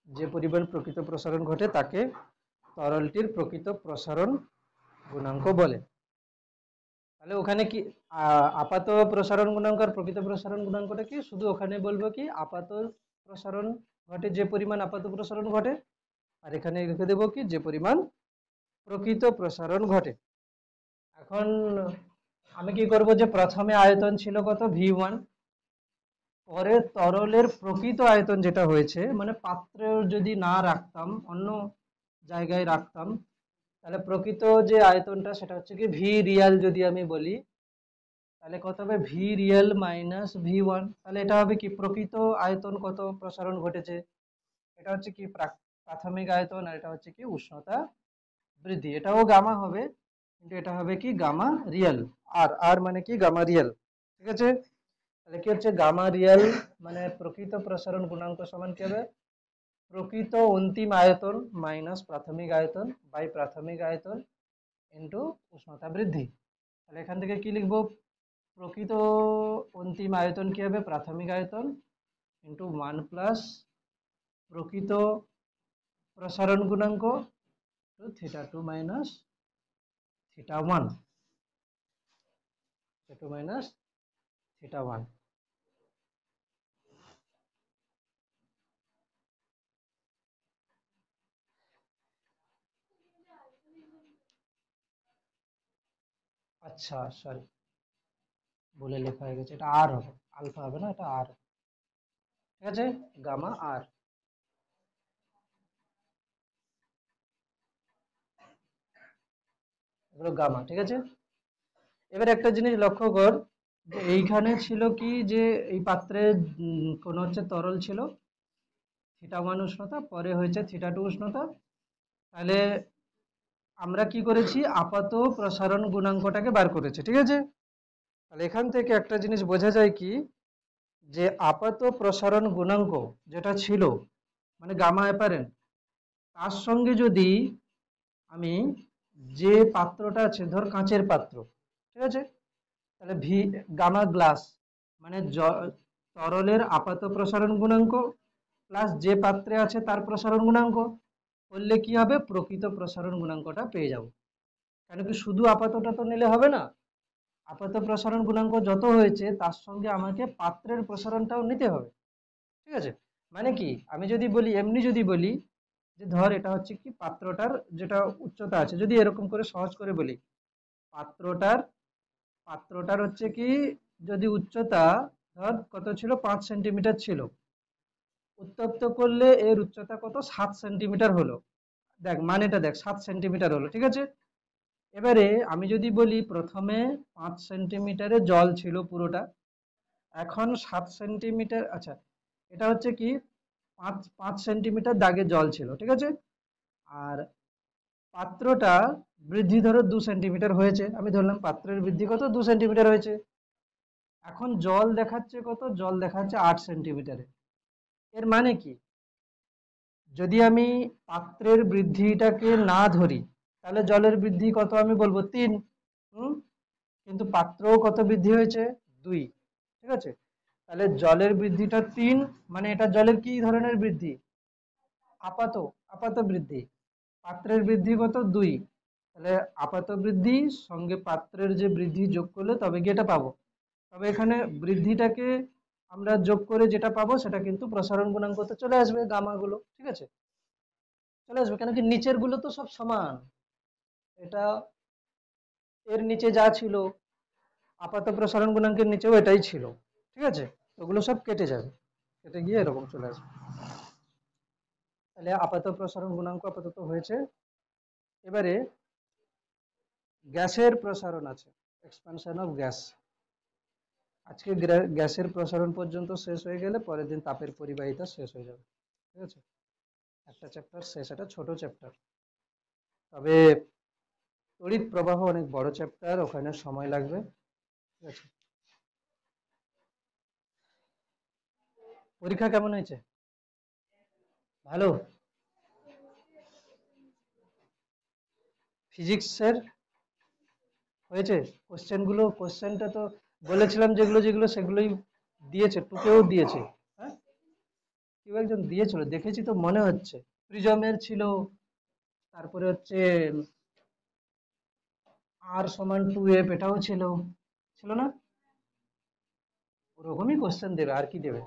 যে পরিমাণ প্রকৃত প্রসারণ ঘটে তাকে তরলটির প্রকৃত প্রসারণ গুণাঙ্ক বলে। তাহলে ওখানে কি আপাত প্রসারণ গুণাঙ্ক আর প্রকৃত প্রসারণ গুণাঙ্কটা কি? শুধু ওখানে বলবো কি আপাত প্রসারণ ঘটে, যে পরিমাণ আপাত প্রসারণ ঘটে, আর এখানে লিখে দেবো কি যে পরিমাণ প্রকৃত প্রসারণ ঘটে। এখন আমি কি করব, যে প্রথমে আয়তন ছিল কত V1, পরে তরলের প্রকৃত আয়তন যেটা হয়েছে, মানে পাত্রে যদি না রাখতাম, অন্য জায়গায় রাখতাম, তাহলে প্রকৃত যে আয়তনটা সেটা হচ্ছে কি ভি রিয়াল, যদি আমি বলি তাহলে কত হবে ভি রিয়াল মাইনাস V1। তাহলে এটা হবে কি প্রকৃত আয়তন কত প্রসারণ ঘটেছে, এটা হচ্ছে কি প্রাথমিক আয়তন, আর এটা হচ্ছে কি উষ্ণতা বৃদ্ধি। এটাও গামা হবে, কিন্তু এটা হবে কি গামা রিয়াল, আর আর মানে কি গামা রিয়াল, ঠিক আছে? তাহলে কি হচ্ছে গামা রিয়াল মানে প্রকৃত প্রসারণ গুণাঙ্ক সমান কি হবে? প্রকৃত অন্তিম আয়তন মাইনাস প্রাথমিক আয়তন বাই প্রাথমিক আয়তন ইন্টু উষ্ণতা বৃদ্ধি। তাহলে এখান থেকে কি লিখবো? প্রকৃত অন্তিম আয়তন কি হবে? প্রাথমিক আয়তন ইন্টু 1 প্লাস প্রকৃত প্রসারণ গুণাঙ্ক θ2 মাইনাস θ1, θ2 মাইনাস θ1। আচ্ছা সরি, ভুলে লেখা হয়ে গেছে, এটা আর হবে, আলফা হবে না, এটা আর, ঠিক আছে? গামা আর, এগুলো গামা, ঠিক আছে? এবার একটা জিনিস লক্ষ্য কর, যে এইখানে ছিল কি, যে এই পাত্রে কোন হচ্ছে তরল ছিল θ1 উষ্ণতা, পরে হয়েছে θ2 উষ্ণতা। তাহলে আমরা কি করেছি? আপাত প্রসারণ গুণাঙ্কটাকে বার করেছি, ঠিক আছে? তাহলে এখান থেকে একটা জিনিস বোঝা যায় কি, যে আপাত প্রসারণ গুণাঙ্ক যেটা ছিল মানে গামা অ্যাপারেন্ট, তার সঙ্গে যদি আমি যে পাত্রটা আছে, ধর কাঁচের পাত্র, ঠিক আছে? তাহলে ভি গামা গ্লাস মানে তরলের আপাত প্রসারণ গুণাঙ্ক প্লাস যে পাত্রে আছে তার প্রসারণ গুণাঙ্ক করলে কি হবে? প্রকৃত প্রসারণ গুণাঙ্কটা পেয়ে যাব। কেন কি শুধু আপাতটা তো নিলে হবে না, আপাত প্রসারণ গুণাঙ্ক যত হয়েছে তার সঙ্গে আমাকে পাত্রের প্রসারণটাও নিতে হবে, ঠিক আছে? মানে কি আমি যদি বলি, এমনি যদি বলি যে ধর এটা হচ্ছে কি পাত্রটার যেটা উচ্চতা আছে, যদি এরকম করে সহজ করে বলি, পাত্রটার পাত্রটার হচ্ছে কি যদি উচ্চতা ধর কত ছিল, 5 সেন্টিমিটার ছিল, উত্তপ্ত করলে এর উচ্চতা কত, 7 সেন্টিমিটার হলো। দেখ মানেটা দেখ, 7 সেন্টিমিটার হলো, ঠিক আছে? এবারে আমি যদি বলি প্রথমে 5 সেন্টিমিটারে জল ছিল পুরোটা, এখন 7 সেন্টিমিটার, আচ্ছা এটা হচ্ছে কি 5 সেন্টিমিটার দাগে জল ছিল, ঠিক আছে। আর পাত্রটা বৃদ্ধি ধরো 2 সেন্টিমিটার হয়েছে, আমি ধরলাম পাত্রের বৃদ্ধি কত 2 সেন্টিমিটার হয়েছে। এখন জল দেখাচ্ছে কত, জল দেখাচ্ছে 8 সেন্টিমিটারে। এর মানে কি, যদি আমি পাত্রের বৃদ্ধিটাকে না ধরি তাহলে জলের বৃদ্ধি কত আমি বলবো 3। হুম, কিন্তু পাত্রও কত বৃদ্ধি হয়েছে 2, ঠিক আছে। তাহলে জলের বৃদ্ধিটা 3, মানে এটা জলের কি ধরনের বৃদ্ধি, আপাত আপাত বৃদ্ধি। পাত্রের বৃদ্ধি কত 2, তাহলে আপাত বৃদ্ধি সঙ্গে পাত্রের যে বৃদ্ধি যোগ করলে তবে গিয়ে এটা পাবো। তবে এখানে বৃদ্ধিটাকে আমরা যোগ করে যেটা পাবো সেটা কিন্তু প্রসারণ গুণাঙ্কতে চলে আসবে, গামা গুলো, ঠিক আছে, চলে আসবে। কেন কি নিচের গুলো তো সব সমান, এটা এর নিচে যা ছিল আপাত প্রসারণ গুণাঙ্কের নিচেও এটাই ছিল, ঠিক আছে। ওগুলো সব কেটে যাবে, কেটে গিয়ে এরকম চলে আসবে। তাহলে আপাত প্রসারণ গুণাঙ্ক আপাতত হয়েছে। এবারে গ্যাসের প্রসারণ আছে, এক্সপানশন অফ গ্যাস। আজকে গ্যাসের প্রসারণ পর্যন্ত শেষ হয়ে গেলে পরের দিন তাপের পরিবাহিতা শেষ হয়ে যাবে, ঠিক আছে। একটা চ্যাপ্টার শেষ, এটা ছোট চ্যাপ্টার, তবে তড়িৎ প্রবাহ অনেক বড় চ্যাপ্টার, ওখানে সময় লাগবে, ঠিক আছে। পরীক্ষা কেমন হয়েছে, ভালো? ফিজিক্সের হয়েছে কোশ্চেনটা তো বলেছিলাম যেগুলো যেগুলো সেগুলোই দিয়েছে, টুকেও দিয়েছে। হ্যাঁ, কেউ একজন দিয়েছিল দেখেছি তো মনে হচ্ছে, প্রিজমের ছিল, তারপরে হচ্ছে R=2F, এটাও ছিল, ছিল না? ওরকমই কোশ্চেন দেবে, আর কি দেবে।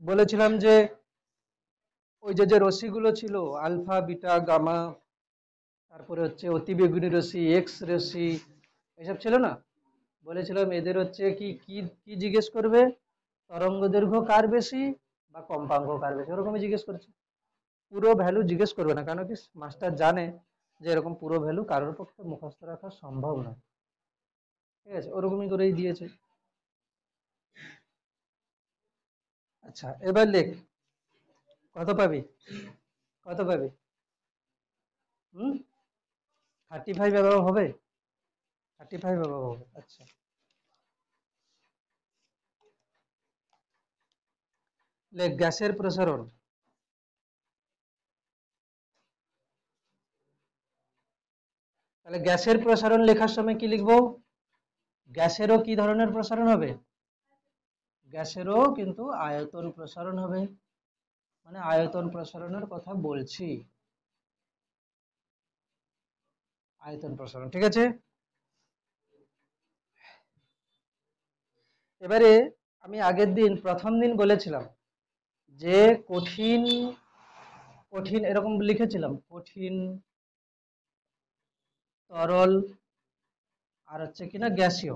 বলেছিলাম যে ওই যে যে রশ্মিগুলো ছিল আলফা বিটা গামা, তারপরে হচ্ছে অতিবেগুনি রশ্মি, এক্স রশ্মি, এসব ছিল না। বলেছিলাম এদের হচ্ছে কি কি কি জিজ্ঞেস করবে, তরঙ্গ দৈর্ঘ্য কার বেশি বা কম্পাঙ্ক কার বেশি, ওরকমই জিজ্ঞেস করছে। পুরো ভ্যালু জিজ্ঞেস করবে না, কারণ কি মাস্টার জানে যে এরকম পুরো ভ্যালু কারোর পক্ষে মুখস্থ রাখা সম্ভব নয়, ঠিক আছে, ওরকমই করেই দিয়েছে। আচ্ছা এবার লেখ, কত পাবি, কত পাবি? হুম, 35 অ্যাভাব হবে, 35 অ্যাভাব হবে, আচ্ছা। লেখ গ্যাসের প্রসারণ। তাহলে গ্যাসের প্রসারণ লেখার সময় কি লিখবো, গ্যাসেরও কি ধরনের প্রসারণ হবে, গ্যাসেরও কিন্তু আয়তন প্রসারণ হবে, মানে আয়তন প্রসারণের কথা বলছি, আয়তন প্রসারণ, ঠিক আছে। এবারে আমি আগের দিন প্রথম দিন বলেছিলাম যে কঠিন কঠিন এরকম লিখেছিলাম, কঠিন, তরল, আর হচ্ছে কিনা গ্যাসীয়।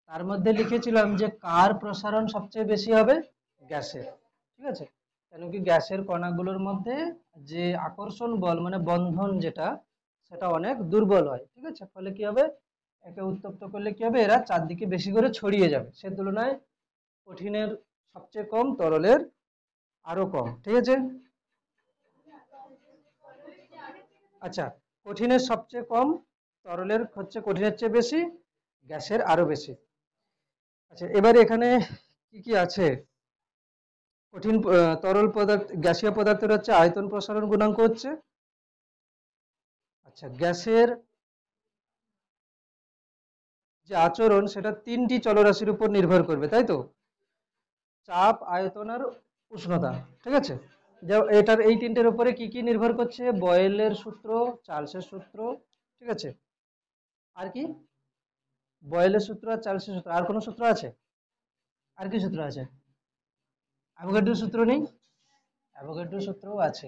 তার মধ্যে লিখেছিলাম যে কার প্রসারণ সবচেয়ে বেশি হবে, গ্যাসের, ঠিক আছে। কেন কি গ্যাসের কণাগুলোর মধ্যে যে আকর্ষণ বল মানে বন্ধন যেটা, সেটা অনেক দুর্বল হয়, ঠিক আছে। ফলে কি হবে, একে উত্তপ্ত করলে কি হবে, এরা চারদিকে বেশি করে ছড়িয়ে যাবে, সে তুলনায় কঠিনের সবচেয়ে কম, তরলের আরো কম, ঠিক আছে। আচ্ছা, কঠিনের সবচেয়ে কম, তরলের হচ্ছে কঠিনের চেয়ে বেশি, গ্যাসের আরো বেশি। আচ্ছা এবারে এখানে কি কি আছে, কঠিন তরল পদার্থ, গ্যাসীয় পদার্থের হচ্ছে আয়তন প্রসারণ গুণাঙ্ক হচ্ছে, আচ্ছা গ্যাসের যে আচরণ সেটা 3টি চলরাশির উপর নির্ভর করবে, তাই তো, চাপ, আয়তন আর উষ্ণতা, ঠিক আছে। যে এটার এই তিনটের উপরে কি কি নির্ভর করছে, বয়েলের সূত্র, চার্লসের সূত্র, ঠিক আছে। আর কি, বয়েলের সূত্র আর চার্লসের সূত্র, আর কোনো সূত্র আছে, আর কি সূত্র আছে, অ্যাভোগাড্রোর সূত্র নেই, অ্যাভোগাড্রোর সূত্রও আছে,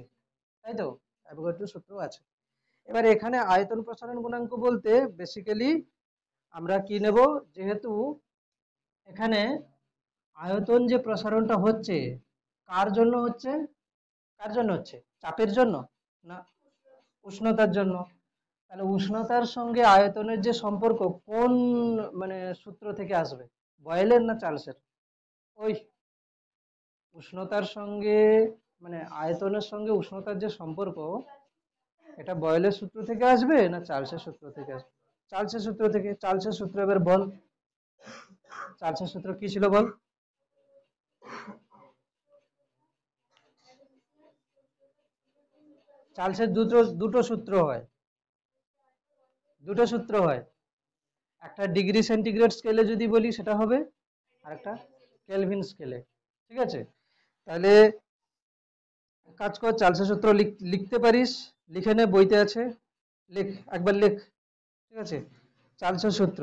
তাই তো, অ্যাভোগাড্রোর সূত্রও আছে। এবার এখানে আয়তন প্রসারণ গুণাঙ্ক বলতে বেসিক্যালি আমরা কি নেব, যেহেতু এখানে আয়তন যে প্রসারণটা হচ্ছে কার জন্য হচ্ছে, কার জন্য হচ্ছে, চাপের জন্য না উষ্ণতার জন্য, তাহলে উষ্ণতার সঙ্গে আয়তনের যে সম্পর্ক কোন মানে সূত্র থেকে আসবে, বয়েলের না চার্লসের? ওই উষ্ণতার সঙ্গে মানে আয়তনের সঙ্গে উষ্ণতার যে সম্পর্ক, এটা বয়েলের সূত্র থেকে আসবে না চার্লসের সূত্র থেকে আসবে? চার্লসের সূত্র থেকে। চার্লসের সূত্র এবার বল, চার্লসের সূত্র কি ছিল বল? চার্লসের দুটো দুটো সূত্র হয়, দুটো সূত্র হয়। একটা ডিগ্রি সেন্টিগ্রেড স্কেলে যদি বলি সেটা হবে, আর একটা কেলভিন স্কেলে। ঠিক আছে, তাহলে কাজ কর, চার্লসের সূত্র লিখতে পারিস, লিখে নে, বইতে আছে, লিখ, একবার লিখ। ঠিক আছে, চার্লসের সূত্র।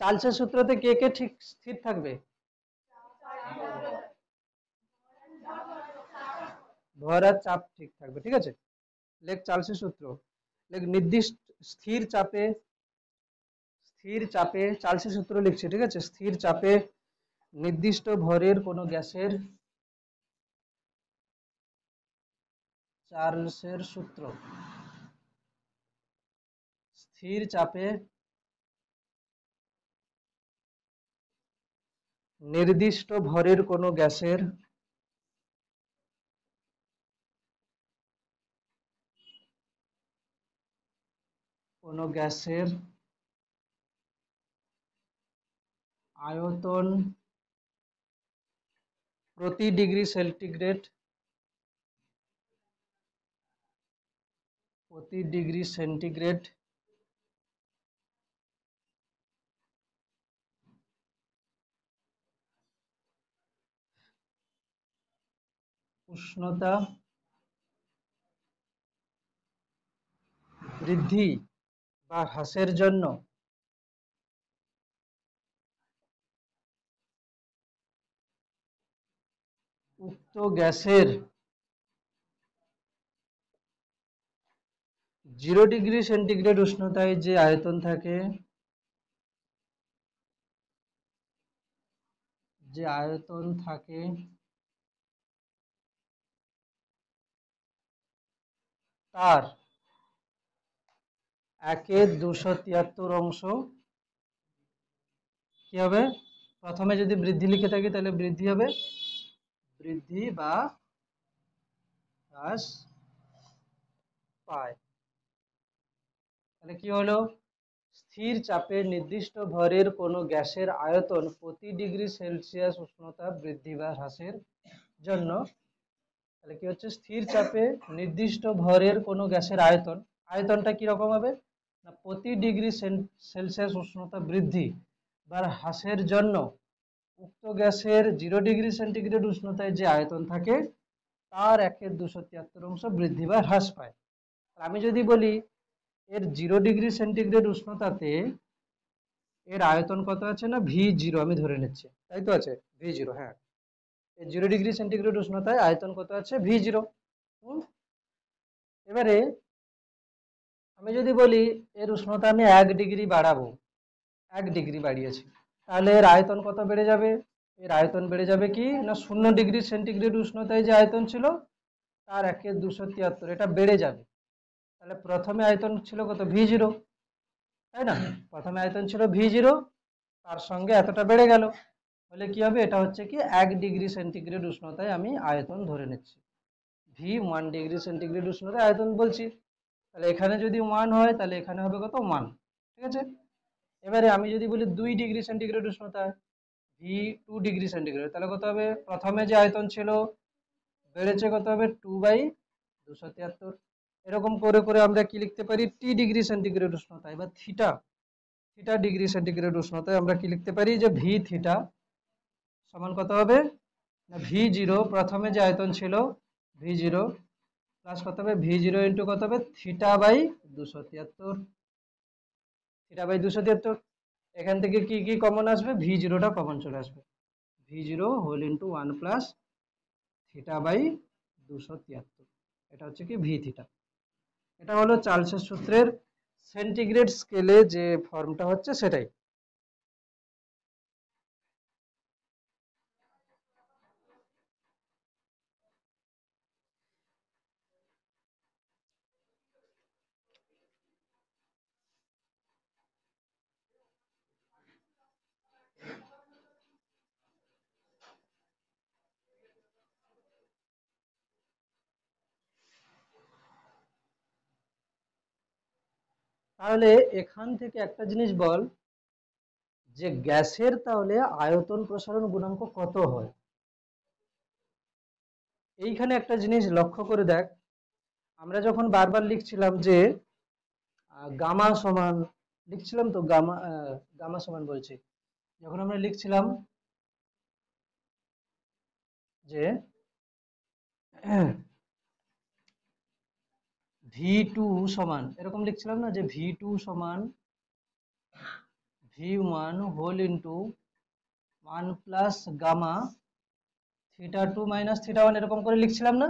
চার্লসের সূত্রতে কে কে ঠিক স্থির থাকবে? ভর আর চাপ ঠিক থাকবে। ঠিক আছে, লেখ চার্লসের সূত্র, লেখ নির্দিষ্ট স্থির চাপে, স্থির চাপে চার্লসের সূত্র লিখছি। ঠিক আছে, স্থির চাপে নির্দিষ্ট ভরের কোনো গ্যাসের, চার্লসের সূত্র, স্থির চাপে নির্দিষ্ট ভরের কোনো গ্যাসের আয়তন প্রতি ডিগ্রি সেন্টিগ্রেড, প্রতি ডিগ্রি সেন্টিগ্রেড উষ্ণতা বৃদ্ধি বা হ্রাসের জন্য উক্ত গ্যাসের 0 ডিগ্রি সেন্টিগ্রেড উষ্ণতায় যে আয়তন থাকে, যে আয়তন থাকে তার 1/273 অংশ কি হবে? প্রথমে যদি বৃদ্ধি লিখে থাকি তাহলে বৃদ্ধি হবে, বৃদ্ধি বা হ্রাস পায়। তাহলে কি হলো? স্থির চাপে নির্দিষ্ট ভরের কোনো গ্যাসের আয়তন প্রতি ডিগ্রি সেলসিয়াস উষ্ণতা বৃদ্ধি বা হ্রাসের জন্য, তাহলে কি হচ্ছে, স্থির চাপে নির্দিষ্ট ভরের কোনো গ্যাসের আয়তন, আয়তনটা কি রকম হবে না, প্রতি ডিগ্রি সেলসিয়াস উষ্ণতা বৃদ্ধি বা হ্রাসের জন্য উক্ত গ্যাসের 0 ডিগ্রি সেন্টিগ্রেড উষ্ণতায় যে আয়তন থাকে তার 1/273 অংশ বৃদ্ধি বা হ্রাস পায়। আমি যদি বলি এর 0 ডিগ্রি সেন্টিগ্রেড উষ্ণতাতে এর আয়তন কত আছে না, V0 আমি ধরে নিচ্ছি, তাই তো আছে V0, হ্যাঁ, এই 0 ডিগ্রি সেন্টিগ্রেড উষ্ণতায় আয়তন কত আছে, V0। এবারে আমি যদি বলি এর উষ্ণতা আমি 1 ডিগ্রি বাড়াবো, 1 ডিগ্রি বাড়িয়েছি, তাহলে এর আয়তন কত বেড়ে যাবে? এর আয়তন বেড়ে যাবে কি না, 0 ডিগ্রি সেন্টিগ্রেড উষ্ণতায় যে আয়তন ছিল তার 1/273, এটা বেড়ে যাবে। তাহলে প্রথমে আয়তন ছিল কত, V0, তাই না? প্রথমে আয়তন ছিল V0, তার সঙ্গে এতটা বেড়ে গেল, হলে কি হবে, এটা হচ্ছে কি 1 ডিগ্রি সেন্টিগ্রেড উষ্ণতায় আমি আয়তন ধরে নিচ্ছি, V1 ডিগ্রি সেন্টিগ্রেড উষ্ণতায় আয়তন বলছি। তাহলে এখানে যদি 1 হয় তাহলে এখানে হবে কত, 1। ঠিক আছে, এবারে আমি যদি বলি 2 ডিগ্রি সেন্টিগ্রেড উষ্ণতায়, V2 ডিগ্রি সেন্টিগ্রেড, তাহলে কত হবে, প্রথমে যে আয়তন ছিল বেড়েছে, কত হবে, 2/273। এরকম করে করে আমরা কি লিখতে পারি, T ডিগ্রি সেন্টিগ্রেড উষ্ণতায় বা থিটা, থিটা ডিগ্রি সেন্টিগ্রেড উষ্ণতায় আমরা কি লিখতে পারি, যে ভি থিটা সমান কত হবে না, V0 প্রথমে যে আয়তন ছিল V0 প্লাস কত হবে, V0 ইন্টু কত হবে, থিটা/273, থিটা/273। এখান থেকে কি কি কমন আসবে, V0টা কমন চলে আসবে, V0 হোল ইন্টু 1 প্লাস থিটা/273, এটা হচ্ছে কি ভি থিটা। এটা হলো চার্লসের সূত্রের সেন্টিগ্রেড স্কেলে যে ফর্মটা হচ্ছে সেটাই। তাহলে এখান থেকে একটা জিনিস বল, যে গ্যাসের তাহলে আয়তন প্রসারণ গুণাঙ্ক কত হয়। এইখানে একটা জিনিস লক্ষ্য করে দেখ, আমরা যখন বারবার লিখছিলাম যে গামা সমান, লিখছিলাম তো গামা, গামা সমান বলছি, যখন আমরা লিখছিলাম যে V2 সমান, এরকম লিখছিলাম না, যে V2 সমান V1 whole into 1 plus gamma θ2 minus θ1, এরকম করে লিখছিলাম না।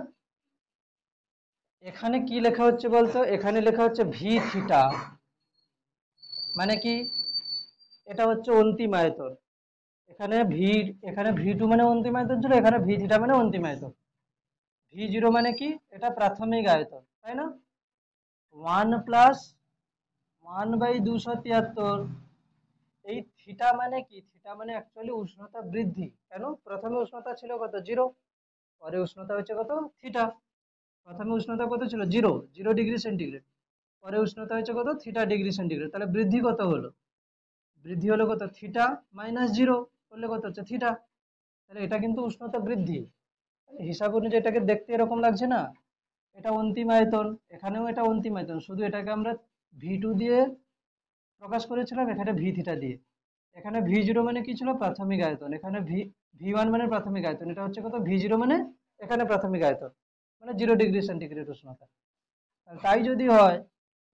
এখানে কি লেখা হচ্ছে বলতো, এখানে লেখা হচ্ছে ভি থিটা, মানে কি, এটা হচ্ছে অন্তিম আয়তন। এখানে ভি, এখানে V2 মানে অন্তিম আয়তন ছিল, এখানে ভি থিটা মানে অন্তিম আয়তন। V0 মানে কি, এটা প্রাথমিক আয়তন, তাই না। 1 প্লাস 1/273, এই থিটা মানে কি, থিটা মানে অ্যাকচুয়ালি উষ্ণতা বৃদ্ধি। কেন, প্রথমে উষ্ণতা ছিল কত, 0, পরে উষ্ণতা হচ্ছে কত, থিটা। প্রথমে উষ্ণতা কত ছিল, 0 ডিগ্রি সেন্টিগ্রেড, পরে উষ্ণতা হচ্ছে কত, θ ডিগ্রি সেন্টিগ্রেড, তাহলে বৃদ্ধি কত হলো, বৃদ্ধি হলো কত, থিটা মাইনাস 0 করলে কত হচ্ছে, থিটা। তাহলে এটা কিন্তু উষ্ণতা বৃদ্ধি। হিসাব অনুযায়ী এটাকে দেখতে এরকম লাগছে না, এটা অন্তিম আয়তন, এখানেও এটা অন্তিম আয়তন, শুধু এটাকে আমরা V2 দিয়ে প্রকাশ করেছিলাম, এখানে ভি থিটা দিয়ে। এখানে V0 মানে কি ছিল, প্রাথমিক আয়তন, এখানে V1 মানে প্রাথমিক আয়তন, এটা হচ্ছে কত, V0 মানে এখানে প্রাথমিক আয়তন, মানে 0 ডিগ্রি সেন্টিগ্রেড উষ্ণতা। তাই যদি হয়,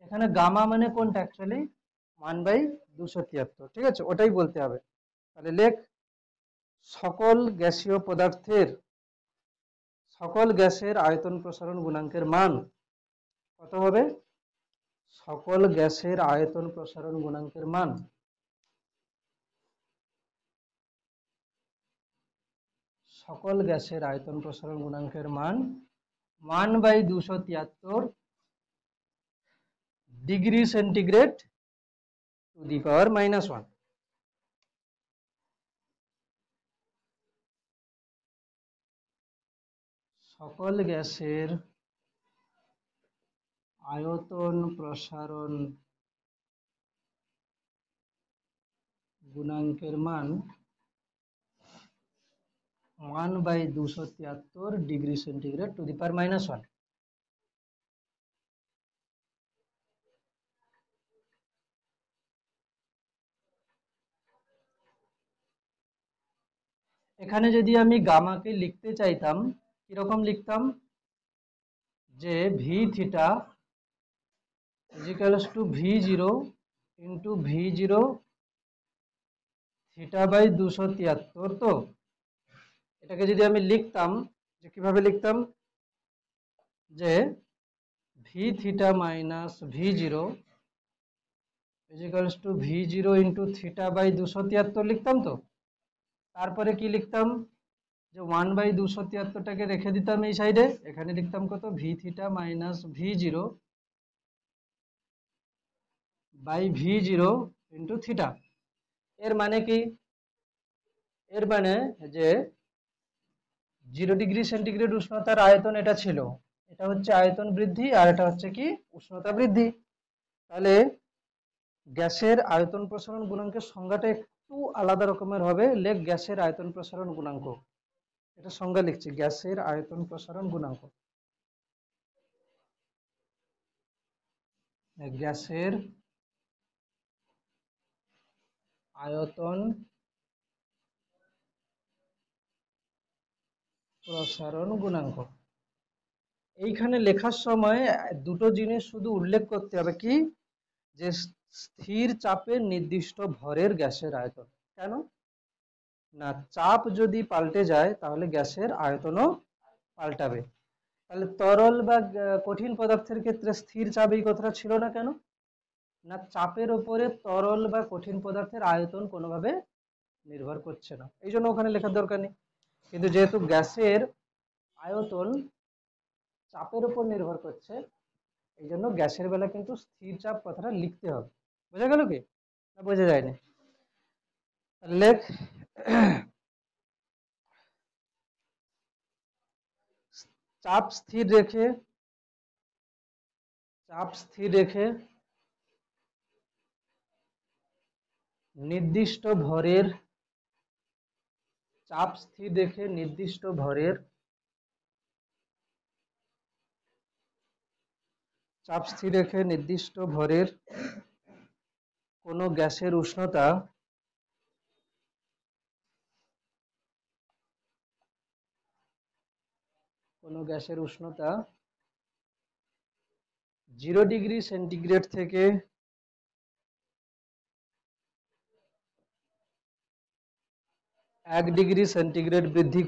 এখানে গামা মানে কোনটা, অ্যাকচুয়ালি 1/273, ঠিক আছে, ওটাই বলতে হবে। তাহলে লেখ, সকল গ্যাসীয় পদার্থের, সকল গ্যাসের আয়তন প্রসারণ গুণাঙ্কের মান কত হবে, সকল গ্যাসের আয়তন প্রসারণ গুণাঙ্কের মান, সকল গ্যাসের আয়তন প্রসারণ গুণাঙ্কের মান 1/273 degree centigrade to the power -1। সকল গ্যাসের আয়তন প্রসারণ গুণাঙ্কের মান 1/273 degree centigrade to the power -1। এখানে যদি আমি গামাকে লিখতে চাইতাম, কিরকম লিখতাম, যে V theta equals to V0 into V0 θ/273। তো এটাকে যদি আমি লিখতাম, যে কিভাবে লিখতাম, যে V theta minus V0 equals to V0 into θ/273 লিখতাম। তো তারপরে কি লিখতাম, যে 1/273টাকে রেখে দিতাম এই সাইডে, এখানে লিখতাম কত, V theta minus V0 by V0 into theta. এর মানে কি, এর মানে যে 0 ডিগ্রি সেন্টিগ্রেড উষ্ণতার আয়তন এটা ছিল, এটা হচ্ছে আয়তন বৃদ্ধি, আর এটা হচ্ছে কি, উষ্ণতা বৃদ্ধি। তাহলে গ্যাসের আয়তন প্রসারণ গুণাঙ্কের সংজ্ঞাটা একটু আলাদা রকমের হবে। লেখ, গ্যাসের আয়তন প্রসারণ গুণাঙ্ক, এটা সংজ্ঞা লিখছি, গ্যাসের আয়তন প্রসারণ গুণাঙ্ক, গ্যাসের আয়তন প্রসারণ গুণাঙ্ক। এইখানে লেখার সময় দুটো জিনিস শুধু উল্লেখ করতে হবে, কি, যে স্থির চাপে নির্দিষ্ট ভরের গ্যাসের আয়তন। কেন না, চাপ যদি পাল্টে যায় তাহলে গ্যাসের আয়তনও পাল্টাবে। তাহলে তরল বা কঠিন পদার্থের ক্ষেত্রে স্থির চাপ, এই কথাটা ছিল না কেন, না চাপের উপরে তরল বা কঠিন পদার্থের আয়তন কোনোভাবে নির্ভর করছে না, এই জন্য ওখানে লেখার দরকার নেই। কিন্তু যেহেতু গ্যাসের আয়তন চাপের উপর নির্ভর করছে, এই জন্য গ্যাসের বেলা কিন্তু স্থির চাপ কথাটা লিখতে হবে। বোঝা গেল কি, না বোঝা যায়নি, লেখ, চাপ স্থির রেখে, চাপ স্থির রেখে নির্দিষ্ট ভরের চাপ স্থির রেখে নির্দিষ্ট ভরের চাপ স্থির রেখে নির্দিষ্ট ভরের কোনো গ্যাসের উষ্ণতা 0 ডিগ্রি সেন্টিগ্রেড থেকে 1 ডিগ্রি সেন্টিগ্রেড বৃদ্ধি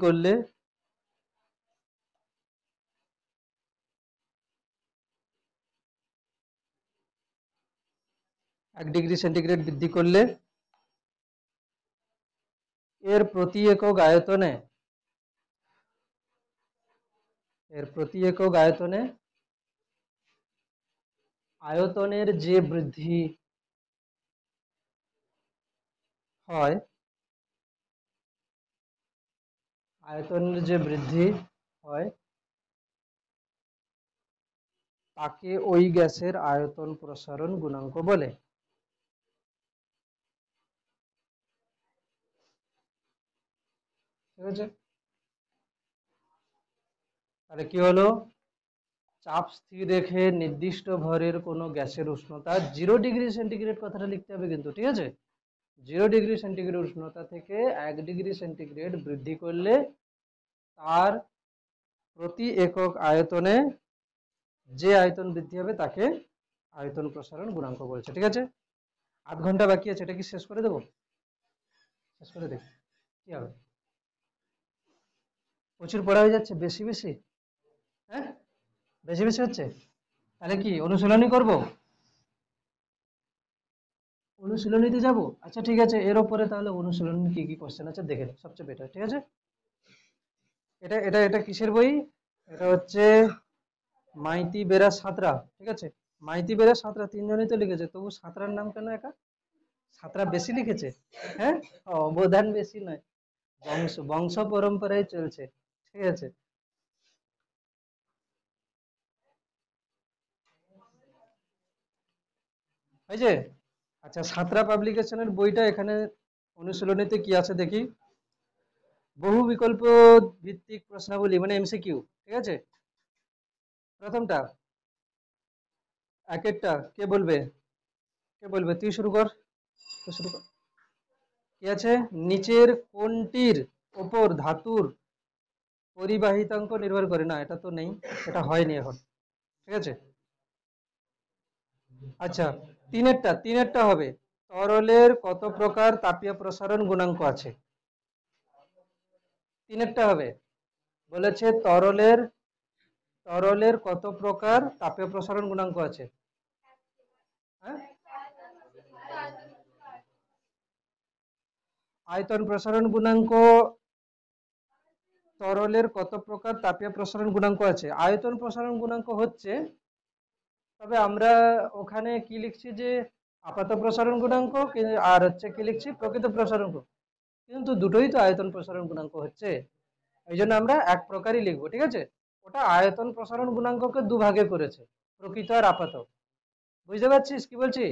করলে এর প্রতি একক আয়তনে আয়তনের যে বৃদ্ধি হয় তাকে ওই গ্যাসের আয়তন প্রসারণ গুণাঙ্ক বলে। ঠিক আছে, তাহলে কি হলো, চাপ স্থির রেখে নির্দিষ্ট ভরের কোনো গ্যাসের উষ্ণতা 0 ডিগ্রি সেন্টিগ্রেড কথাটা লিখতে হবে কিন্তু, ঠিক আছে, 0 ডিগ্রি সেন্টিগ্রেড উষ্ণতা থেকে 1 ডিগ্রি সেন্টিগ্রেড বৃদ্ধি করলে তার প্রতি একক আয়তনে যে আয়তন বৃদ্ধি হবে তাকে আয়তন প্রসারণ গুণাঙ্ক বলছে। ঠিক আছে, 8 ঘন্টা বাকি আছে, এটা কি শেষ করে দেবো? শেষ করে দেখি কি হবে। প্রচুর পড়া হয়ে যাচ্ছে, বেশি বেশি, হ্যাঁ বেশি বেশি হচ্ছে, তাহলে কি অনুশীলনী করব? অনুশীলনীতে যাব, আচ্ছা ঠিক আছে, এর উপরে তাহলে অনুশীলনী কি কি কোশ্চেন আছে দেখে নিই, সবচেয়ে বেটার। ঠিক আছে, এটা এটা এটা কিসের বই? এটা হচ্ছে মাইতি বেরা সাঁতরা। ঠিক আছে, মাইতি বেরা সাঁতরা, তিনজনই তো লিখেছে, তবু সাঁতরার নাম কেন একা? সাঁতরা বেশি লিখেছে, হ্যাঁ, অবদান বেশি নয়, বংশ পরম্পরায় চলছে। ঠিক আছে, হয়েছে। আচ্ছা, সাঁতরা পাবলিকেশনের বইটা এখানে অনুশীলনীতে কি আছে দেখি। বহু বিকল্প ভিত্তিক প্রশ্নাবলী মানে এমসিকিউ। ঠিক আছে, প্রথমটা, এক একটা কে বলবে? তুই শুরু কর, কি আছে? নিচের কোনটির ওপর ধাতুর পরিবাহিতাঙ্ক নির্ভর করে না? এটা তো নেই, এটা হয়নি এখন। ঠিক আছে, আচ্ছা, তিনেরটা হবে, তরলের কত প্রকার তাপীয় প্রসারণ গুণাঙ্ক আছে? তিনেরটা হবে, বলেছে তরলের কত প্রকার তাপীয় প্রসারণ গুণাঙ্ক আছে? হ্যাঁ, আয়তন প্রসারণ গুণাঙ্ক, তরলের কত প্রকার তাপীয় প্রসারণ গুণাঙ্ক আছে। আয়তন প্রসারণ গুণাঙ্ক হচ্ছে, তবে আমরা ওখানে কি লিখছি যে আপাত প্রসারণ গুণাঙ্ক, আর হচ্ছে কি লিখছি প্রকৃত প্রসারণ গুণাঙ্ক, কিন্তু দুটোই তো আয়তন প্রসারণ গুণাঙ্ক হচ্ছে, এই জন্য আমরা এক প্রকারই লিখবো। ঠিক আছে, ওটা আয়তন প্রসারণ গুণাঙ্ককে দুভাগে করেছে, প্রকৃত আর আপাত। বুঝতে পারছিস কি বলছি?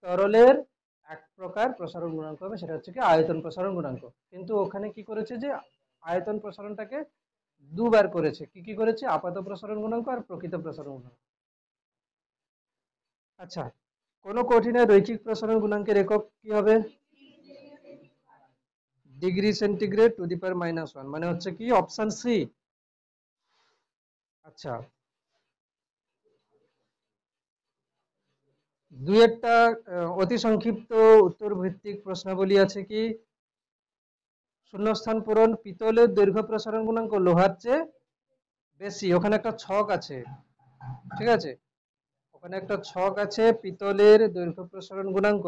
তরলের এক প্রকার প্রসারণ গুণাঙ্ক হবে, সেটা হচ্ছে কি আয়তন প্রসারণ গুণাঙ্ক, কিন্তু ওখানে কি করেছে যে আয়তন প্রসারণটাকে দুবার করেছে। কি কি করেছে? আপাত প্রসারণ গুণাঙ্ক আর প্রকৃত প্রসারণ গুণাঙ্ক। আচ্ছা, কোন কঠিনের রৈখিক প্রসারণ গুণাঙ্কের একক কি হবে? Degree centigrade to the power -1, মানে হচ্ছে কি অপশন সি। আচ্ছা, দুই একটা অতি সংক্ষিপ্ত উত্তর ভিত্তিক প্রশ্নাবলী আছে কি? শূন্যস্থান পূরণ, পিতলের দৈর্ঘ্য প্রসারণ গুণাঙ্ক লোহার চেয়ে বেশি, ওখানে একটা ছক আছে। ঠিক আছে, ওখানে একটা ছক আছে, পিতলের দৈর্ঘ্য প্রসারণ গুণাঙ্ক,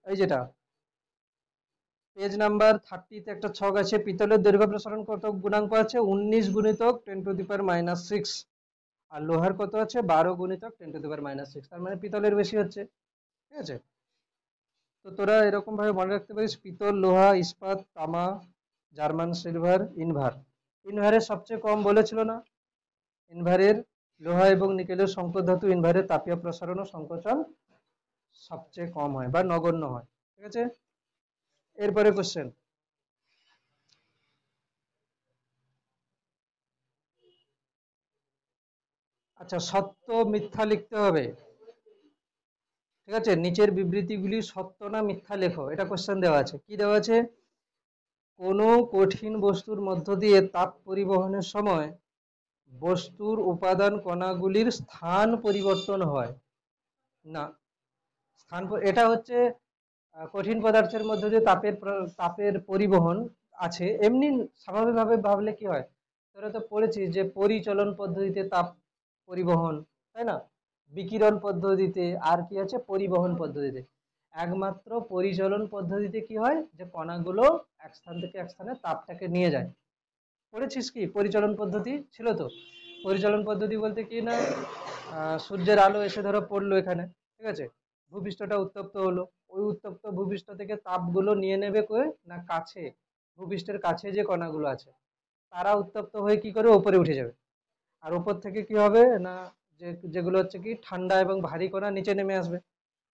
এই যেটা পেজ নাম্বার 30 তে একটা ছক আছে, পিতলের দৈর্ঘ্য প্রসারণ কত গুণাঙ্ক আছে? 19 গুণিতক 10⁻⁻6, আর লোহার কত আছে? 12 গুণিতক 10⁻⁻6, তার মানে পিতলের বেশি হচ্ছে। ঠিক আছে, তো তোরা এরকম ভাবে মনে রাখতে পারিস, পিতল, লোহা, ইস্পাত, তামা, জার্মান সিলভার, ইনভারের সবচেয়ে কম বলেছিল না? ইনভারের লোহা এবং নিকেলের সংকর ধাতু ইনভারের তাপীয় প্রসারণ ও সংকোচন সবচেয়ে কম হয় বা নগণ্য হয়। ঠিক আছে, এরপরে কোশ্চেন। আচ্ছা, সত্য মিথ্যা লিখতে হবে। ঠিক আছে, নিচের বিবৃতিগুলি সত্য না মিথ্যা লেখো, এটা কোশ্চেন দেওয়া আছে। কি দেওয়া আছে? কোনো কঠিন বস্তুর মধ্য দিয়ে তাপ পরিবহনের সময় বস্তুর উপাদান কণাগুলির স্থান পরিবর্তন হয় না। এটা হচ্ছে কঠিন পদার্থের মধ্যে দিয়ে তাপের পরিবহন আছে। এমনি স্বাভাবিকভাবে ভাবলে কি হয়, তোরা তো পড়েছিস যে পরিচলন পদ্ধতিতে তাপ পরিবহন, তাই না? বিকিরণ পদ্ধতিতে, আর কি আছে, পরিবহন পদ্ধতিতে। একমাত্র পরিচলন পদ্ধতিতে কি হয়, যে কণাগুলো এক স্থান থেকে এক স্থানে তাপটাকে নিয়ে যায়। পড়েছিস কি পরিচলন পদ্ধতি? ছিল তো। পরিচলন পদ্ধতি বলতে কি না, সূর্যের আলো এসে ধরো পড়লো এখানে, ঠিক আছে, ভূপৃষ্ঠটা উত্তপ্ত হলো, ওই উত্তপ্ত ভূপৃষ্ঠ থেকে তাপগুলো নিয়ে নেবে কই না, কাছে, ভূপৃষ্ঠের কাছে যে কণাগুলো আছে তারা উত্তপ্ত হয়ে কি করে ওপরে উঠে যাবে। আর উপর থেকে কি হবে না, যেগুলো হচ্ছে কি ঠান্ডা এবং ভারী কণা নিচে নেমে আসবে,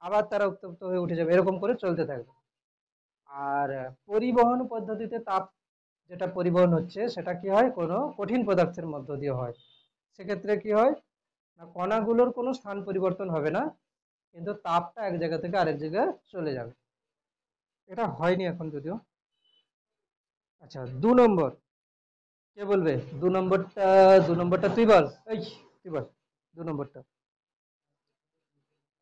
আবার তারা উত্তপ্ত হয়ে উঠে যাবে, এরকম করে চলতে থাকবে। আর পরিবহন পদ্ধতিতে তাপ যেটা পরিবহন হচ্ছে সেটা কি হয়, কোনো কঠিন পদার্থের মধ্য দিয়ে হয়। সেক্ষেত্রে কি হয় না, কণাগুলোর কোনো স্থান পরিবর্তন হবে না, কিন্তু তাপটা এক জায়গা থেকে আরেক জায়গায় চলে যাবে। এটা হয়নি এখন যদিও। আচ্ছা, 2 নম্বর কে বলবে? 2 নম্বরটা, 2 নম্বরটা তুই বল, এই তুই বল 2 নম্বরটা।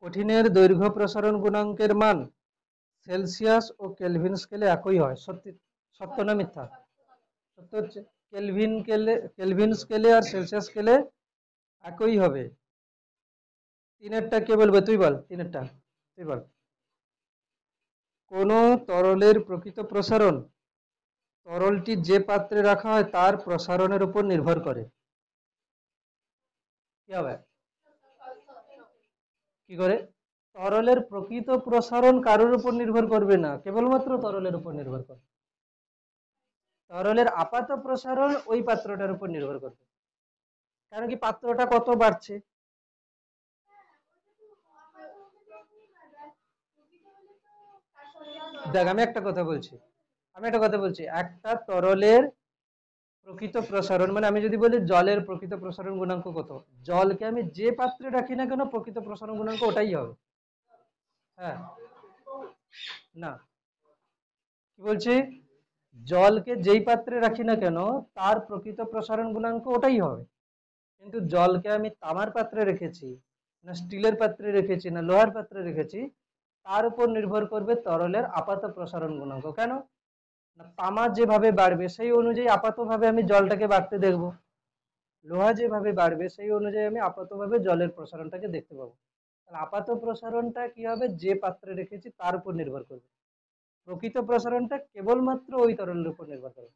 কঠিনের দৈর্ঘ্য প্রসারণ গুণাঙ্কের মান সেলসিয়াস ও কেলভিন স্কেলে একই হয়, সত্যি, সত্য না মিথ্যা? সত্য হচ্ছে। কেলভিন স্কেলে আর সেলসিয়াস স্কেলে একই হবে। 3-এরটা কে বলবে? তুই বল 3-এরটা, তুই বল। কোন তরলের প্রকৃত প্রসারণ তরলটি যে পাত্রে রাখা হয় তার প্রসারণের উপর নির্ভর করে। কি হবে? কি করে? তরলের প্রকৃত প্রসারণ কারোর উপর নির্ভর করবে না, কেবলমাত্র তরলের উপর নির্ভর করবে। তরলের আপাত প্রসারণ ওই পাত্রটার উপর নির্ভর করবে, কারণ কি পাত্রটা কত বাড়ছে। দেখ, আমি একটা কথা বলছি, একটা তরলের প্রকৃত প্রসারণ মানে আমি যদি বলি জলের প্রকৃত প্রসারণ গুণাঙ্ক কত, জলকে আমি যে পাত্রে রাখি না কেন প্রকৃত প্রসারণ গুণাঙ্ক ওটাই হবে। হ্যাঁ, না, কি বলছি, জলকে যেই পাত্রে রাখি না কেন তার প্রকৃত প্রসারণ গুণাঙ্ক ওটাই হবে। কিন্তু জলকে আমি তামার পাত্রে রেখেছি না স্টিলের পাত্রে রেখেছি না লোহার পাত্রে রেখেছি, তার উপর নির্ভর করবে তরলের আপাত প্রসারণ গুণাঙ্ক। কেন না, তামা যেভাবে বাড়বে সেই অনুযায়ী আপাতভাবে আমি জলটাকে বাড়তে দেখবো, লোহা যেভাবে বাড়বে সেই অনুযায়ী আমি আপাতভাবে জলের প্রসারণটাকে দেখতে পাবো। তাহলে আপাত প্রসারণটা কি হবে, যে পাত্রে রেখেছি তার উপর নির্ভর করবে, প্রকৃত প্রসারণটা কেবলমাত্র ওই তরলের উপর নির্ভর করবে।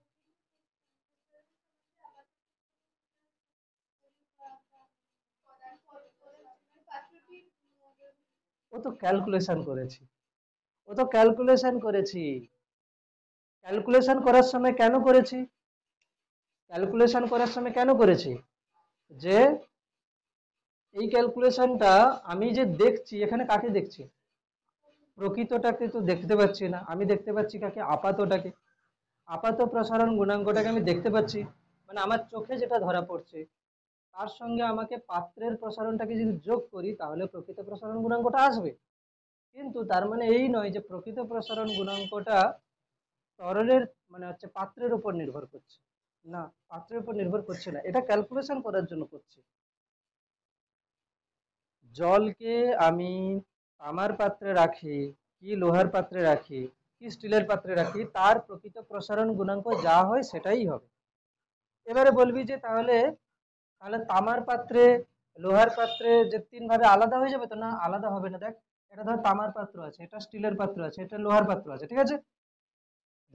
ও তো ক্যালকুলেশন করেছি, ও তো ক্যালকুলেশন করেছি। ক্যালকুলেশন করার সময় কেন করেছি, ক্যালকুলেশন করার সময় কেন করেছি, যে এই ক্যালকুলেশনটা আমি যে দেখছি, এখানে কাকে দেখছি, প্রকৃতটাকে তো দেখতে পাচ্ছি না, আমি দেখতে পাচ্ছি কাকে, আপাতটাকে। আপাত প্রসারণ গুণাঙ্কটাকে আমি দেখতে পাচ্ছি, মানে আমার চোখে যেটা ধরা পড়ছে তার সঙ্গে আমাকে পাত্রের প্রসারণটাকে যদি যোগ করি তাহলে প্রকৃত প্রসারণ গুণাঙ্কটা আসবে। কিন্তু তার মানে এই নয় যে প্রকৃত প্রসারণ গুণাঙ্কটা তরলের মানে হচ্ছে পাত্রের উপর নির্ভর করছে। না, পাত্রের উপর নির্ভর করছে না, এটা ক্যালকুলেশন করার জন্য করছি। জলকে আমি তামার পাত্রে রাখি কি লোহার পাত্রে রাখি কি স্টিলের পাত্রে রাখি, তার প্রকৃত প্রসারণ গুণাঙ্ক যা হয় সেটাই হবে। এবারে বলবি যে তাহলে তাহলে তামার পাত্রে লোহার পাত্রে যে 3 ভাবে আলাদা হয়ে যাবে, তো না, আলাদা হবে না। দেখ, এটা ধর তামার পাত্র আছে, এটা স্টিলের পাত্র আছে, এটা লোহার পাত্র আছে, ঠিক আছে।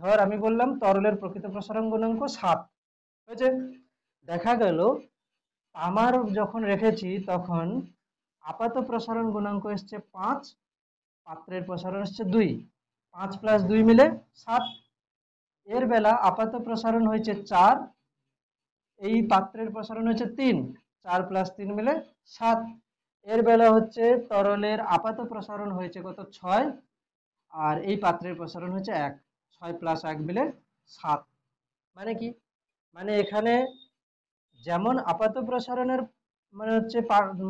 ধর আমি বললাম তরলের প্রকৃত প্রসারণ গুণাঙ্ক 7 হয়েছে, দেখা গেল তামার যখন রেখেছি তখন আপাত প্রসারণ গুণাঙ্ক এসছে 5, পাত্রের প্রসারণ এসছে 2, 5 + 2 মিলে 7। এর বেলা আপাত প্রসারণ হয়েছে 4, এই পাত্রের প্রসারণ হয়েছে 3, 4 + 3 মিলে 7। এর বেলা হচ্ছে তরলের আপাত প্রসারণ হয়েছে কত 6, আর এই পাত্রের প্রসারণ হচ্ছে 1, 6 + 1 মিলে 7। মানে কি, মানে এখানে যেমন আপাত প্রসারণের মানে হচ্ছে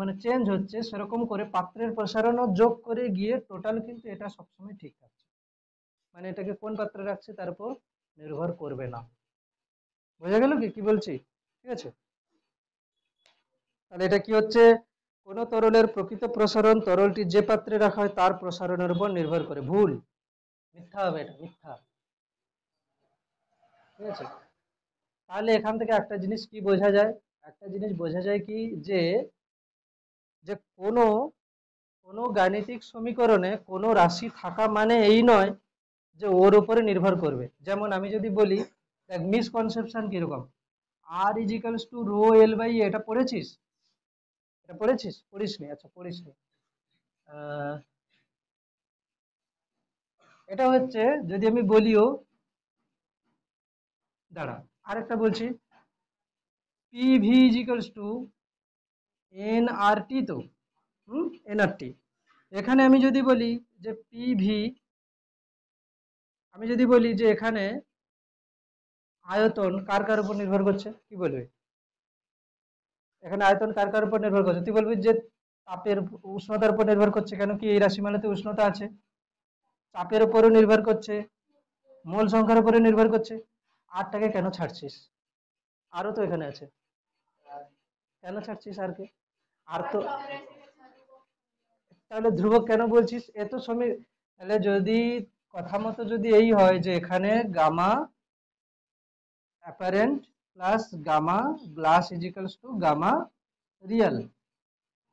মানে চেঞ্জ হচ্ছে, সেরকম করে পাত্রের প্রসারণও যোগ করে গিয়ে টোটাল কিন্তু এটা সবসময় ঠিক থাকছে। মানে এটাকে কোন পাত্রে রাখছে তার উপর নির্ভর করবে না। বোঝা গেল কি কি বলছি? ঠিক আছে, তাহলে এটা কি হচ্ছে, কোন তরলের প্রকৃত প্রসারণ তরলটি যে পাত্রে রাখা হয় তার প্রসারণের উপর নির্ভর করে। ভুল, মিথ্যা হবে, এটা মিথ্যা। ঠিক আছে, তাহলে এখান থেকে একটা জিনিস কি বোঝা যায়, একটা জিনিস বোঝা যায় কি, যে যে কোনো কোনো গাণিতিক সমীকরণে কোনো রাশি থাকা মানে এই নয় যে ওর উপরে নির্ভর করবে। যেমন আমি যদি বলি, দেখ মিসকনসেপশন কিরকম, আর equals to rho L by, এটা পড়েছিস? এটা পড়েছিস? পড়িসনি? আচ্ছা পড়িসনি। আহ, এটা হচ্ছে, যদি আমি বলিও, দাঁড়া আরেকটা বলছি, পিভি ইজিক্যালস টু এন আর টি, তো এন আর টি। এখানে আমি যদি বলি যে পিভি, আমি যদি বলি যে এখানে আয়তন কার কার উপর নির্ভর করছে, কি বলবে? এখানে আয়তন কার কার উপর নির্ভর করছে? তুই বলবি যে তাপের উষ্ণতার উপর নির্ভর করছে। কেন কি এই রাশিমালাতে উষ্ণতা আছে। চাপের উপরও নির্ভর করছে, মোল সংখ্যার উপরে নির্ভর করছে। আরটাকে কেন ছাড়ছিস? আরও তো এখানে আছে, কেন ছাড়ছিস আরকে? আর তো, তাহলে ধ্রুবক কেন বলছিস? এত সময়, তাহলে যদি কথা মতো যদি এই হয় যে এখানে gamma apparent plus gamma glass equals to gamma real,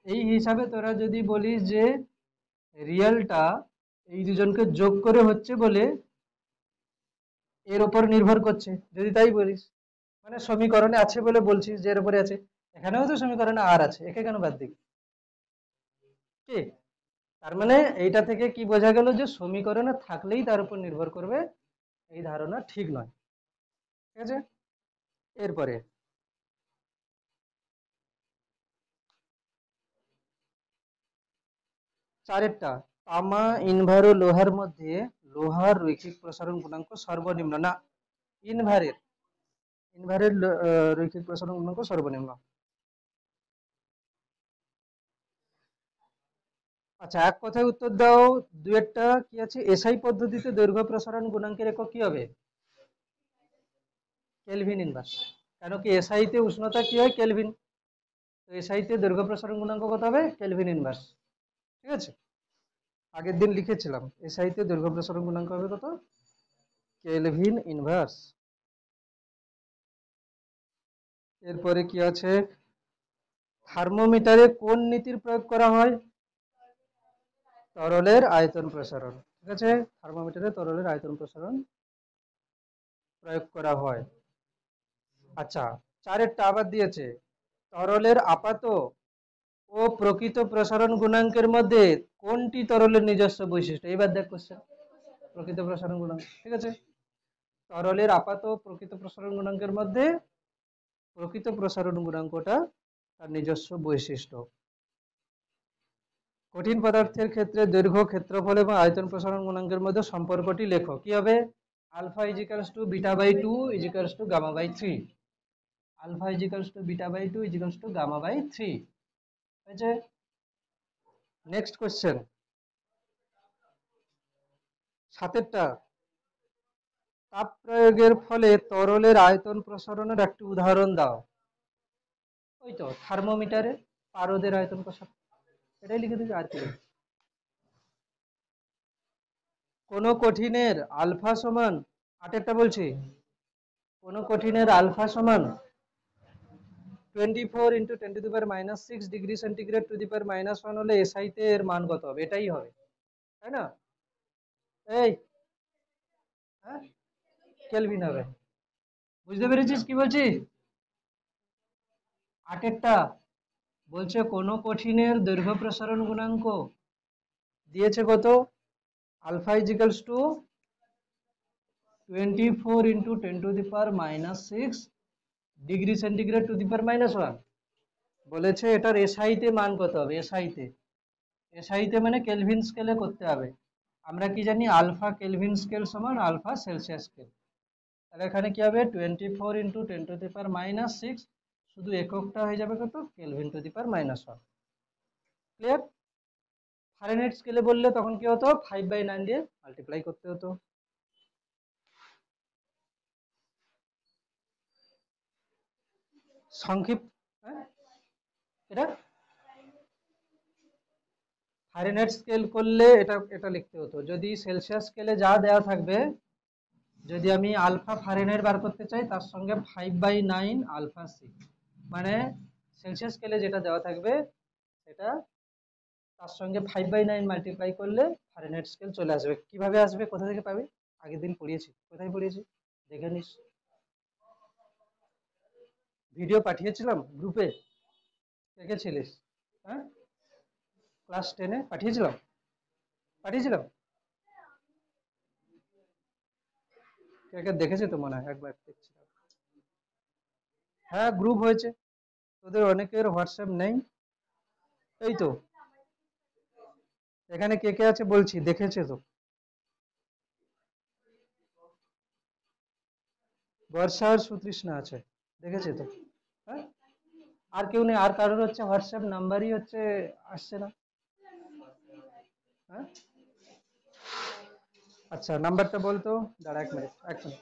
এই হিসাবে তোরা যদি বলিস যে রিয়েলটা এই দুজনকে যোগ করে হচ্ছে বলে এর উপর নির্ভর করছে, যদি তাই বলিস, মানে সমীকরণে আছে বলে বলছিস যে এর উপরে আছে, এখানেও তো সমীকরণে আর আছে, একে কেন বাদ দিবি? কি, তার মানে এইটা থেকে কি বোঝা গেল যে সমীকরণে থাকলেই তার উপর নির্ভর করবে, এই ধারণা ঠিক নয়। ঠিক আছে, এরপরে চারেরটা, তামা, ইনভার ও লোহার মধ্যে লোহার রৈখিক প্রসারণ গুণাঙ্ক সর্বনিম্ন না, ইনভারের ইনভারের রৈখিক প্রসারণ গুণাঙ্ক সর্বনিম্ন। আচ্ছা এক কথায় উত্তর দাও, দুয়েরটা কি আছে, এসআই পদ্ধতিতে দৈর্ঘ্য প্রসারণ গুণাঙ্কের একক কি হবে? Kelvin inverse. কেন কি এসআই তে উষ্ণতা কি হয়? কেলভিন। তো এসআই তে দৈর্ঘ্য প্রসারণ গুণাঙ্ক কত হবে? Kelvin inverse. ঠিক আছে, আগের দিন লিখেছিলাম এসআই তে দৈর্ঘ্য প্রসারণ গুণাঙ্ক হবে কত? Kelvin inverse. এরপরে কি আছে, থার্মোমিটারে কোন নীতির প্রয়োগ করা হয়? তরলের আয়তন প্রসারণ। ঠিক আছে, থার্মোমিটারে তরলের আয়তন প্রসারণ প্রয়োগ করা হয়। আচ্ছা, চারেরটা আবার দিয়েছে, তরলের আপাত ও প্রকৃত প্রসারণ গুণাঙ্কের মধ্যে কোনটি তরলের নিজস্ব বৈশিষ্ট্য? এবার দেখ কোশ্চেন, প্রকৃত প্রসারণ গুণাঙ্ক। ঠিক আছে, তরলের আপাত ও প্রকৃত প্রসারণ গুণাঙ্কের মধ্যে প্রকৃত প্রসারণ গুণাঙ্কটা তার নিজস্ব বৈশিষ্ট্য। কঠিন পদার্থের ক্ষেত্রে দৈর্ঘ্য, ক্ষেত্রফল এবং আয়তন প্রসারণ গুণাঙ্কের মধ্যে সম্পর্কটি লেখো। কি হবে? Alpha equals to beta by 2 equals to gamma by 3। Alpha equals to beta by 2 equals to gamma by 3। হয়েছে, নেক্সট কোশ্চেন, সাতেরটা, তাপ প্রয়োগের ফলে তরলের আয়তন প্রসারণের একটি উদাহরণ দাও। ওই তো থার্মোমিটারে পারদের আয়তন প্রসারণ, এটাই লিখে দিবি, আর কি লিখবি? কোন কঠিনের আলফা সমান, আটেরটা বলছি, কোন কঠিনের আলফা সমান 24 × 10⁻⁶ degree centigrade to the power -1 হলে এসআই তে এর মান কত হবে? এটাই হবে, তাই না? এই হ্যাঁ, কেলভিন হবে। বুঝতে পেরেছিস কি বলছি? আটেরটা বলছে কোন কঠিনের দৈর্ঘ্য প্রসারণ গুণাঙ্ক দিয়েছে কত? Alpha equals to 24 × 10⁻⁶ degree centigrade to the power -1। বলেছে এটার এসআইতে মান কত হবে, এসআইতে। এসআইতে মানে কেলভিন স্কেলে করতে হবে। আমরা কি জানি, আলফা কেলভিন স্কেল সমান আলফা সেলসিয়াস স্কেল। তাহলে এখানে কি হবে, 24 × 10⁻⁻6, শুধু এককটা হয়ে যাবে কত, Kelvin⁻⁻1। ক্লিয়ার? ফারেনহাইট স্কেলে বললে তখন কি হতো, 5/9 দিয়ে মাল্টিপ্লাই করতে হতো। সংক্ষিপ্ত, হ্যাঁ এটা ফারেনহাইট স্কেল করলে এটা এটা লিখতে হতো। যদি সেলসিয়াস স্কেলে যা দেওয়া থাকবে, যদি আমি আলফা ফারেনহাইট বার করতে চাই, তার সঙ্গে 5/9 আলফা সি, মানে সেলসিয়াস স্কেলে যেটা দেওয়া থাকবে সেটা তার সঙ্গে 5/9 মাল্টিপ্লাই করলে ফারেনহাইট স্কেল চলে আসবে। কিভাবে আসবে, কোথা থেকে পাবে, আগের দিন পড়িয়েছি, কোথায় পড়িয়েছি দেখে নিস, ভিডিও পাঠিয়েছিলাম গ্রুপে, দেখেছিলিস? হ্যাঁ, ক্লাস 10-এ পাঠিয়েছিলাম, পাঠিয়েছিলাম, কে কে দেখেছে তো মনে হয়, একবার দেখছিলাম। হ্যাঁ গ্রুপ হয়েছে, তোদের অনেকের হোয়াটসঅ্যাপ নেই। এই তো এখানে কে কে আছে বলছি, দেখেছে তো? বর্ষা আর সুতৃষ্ণা আছে, দেখেছে তো? হ্যাঁ, আর কেউ নেই, আর কারোর হচ্ছে হোয়াটসঅ্যাপ নাম্বারই হচ্ছে আসছে না। হ্যাঁ, আচ্ছা নাম্বারটা বলতো, দাঁড়া 1 মিনিট, 1 মিনিট।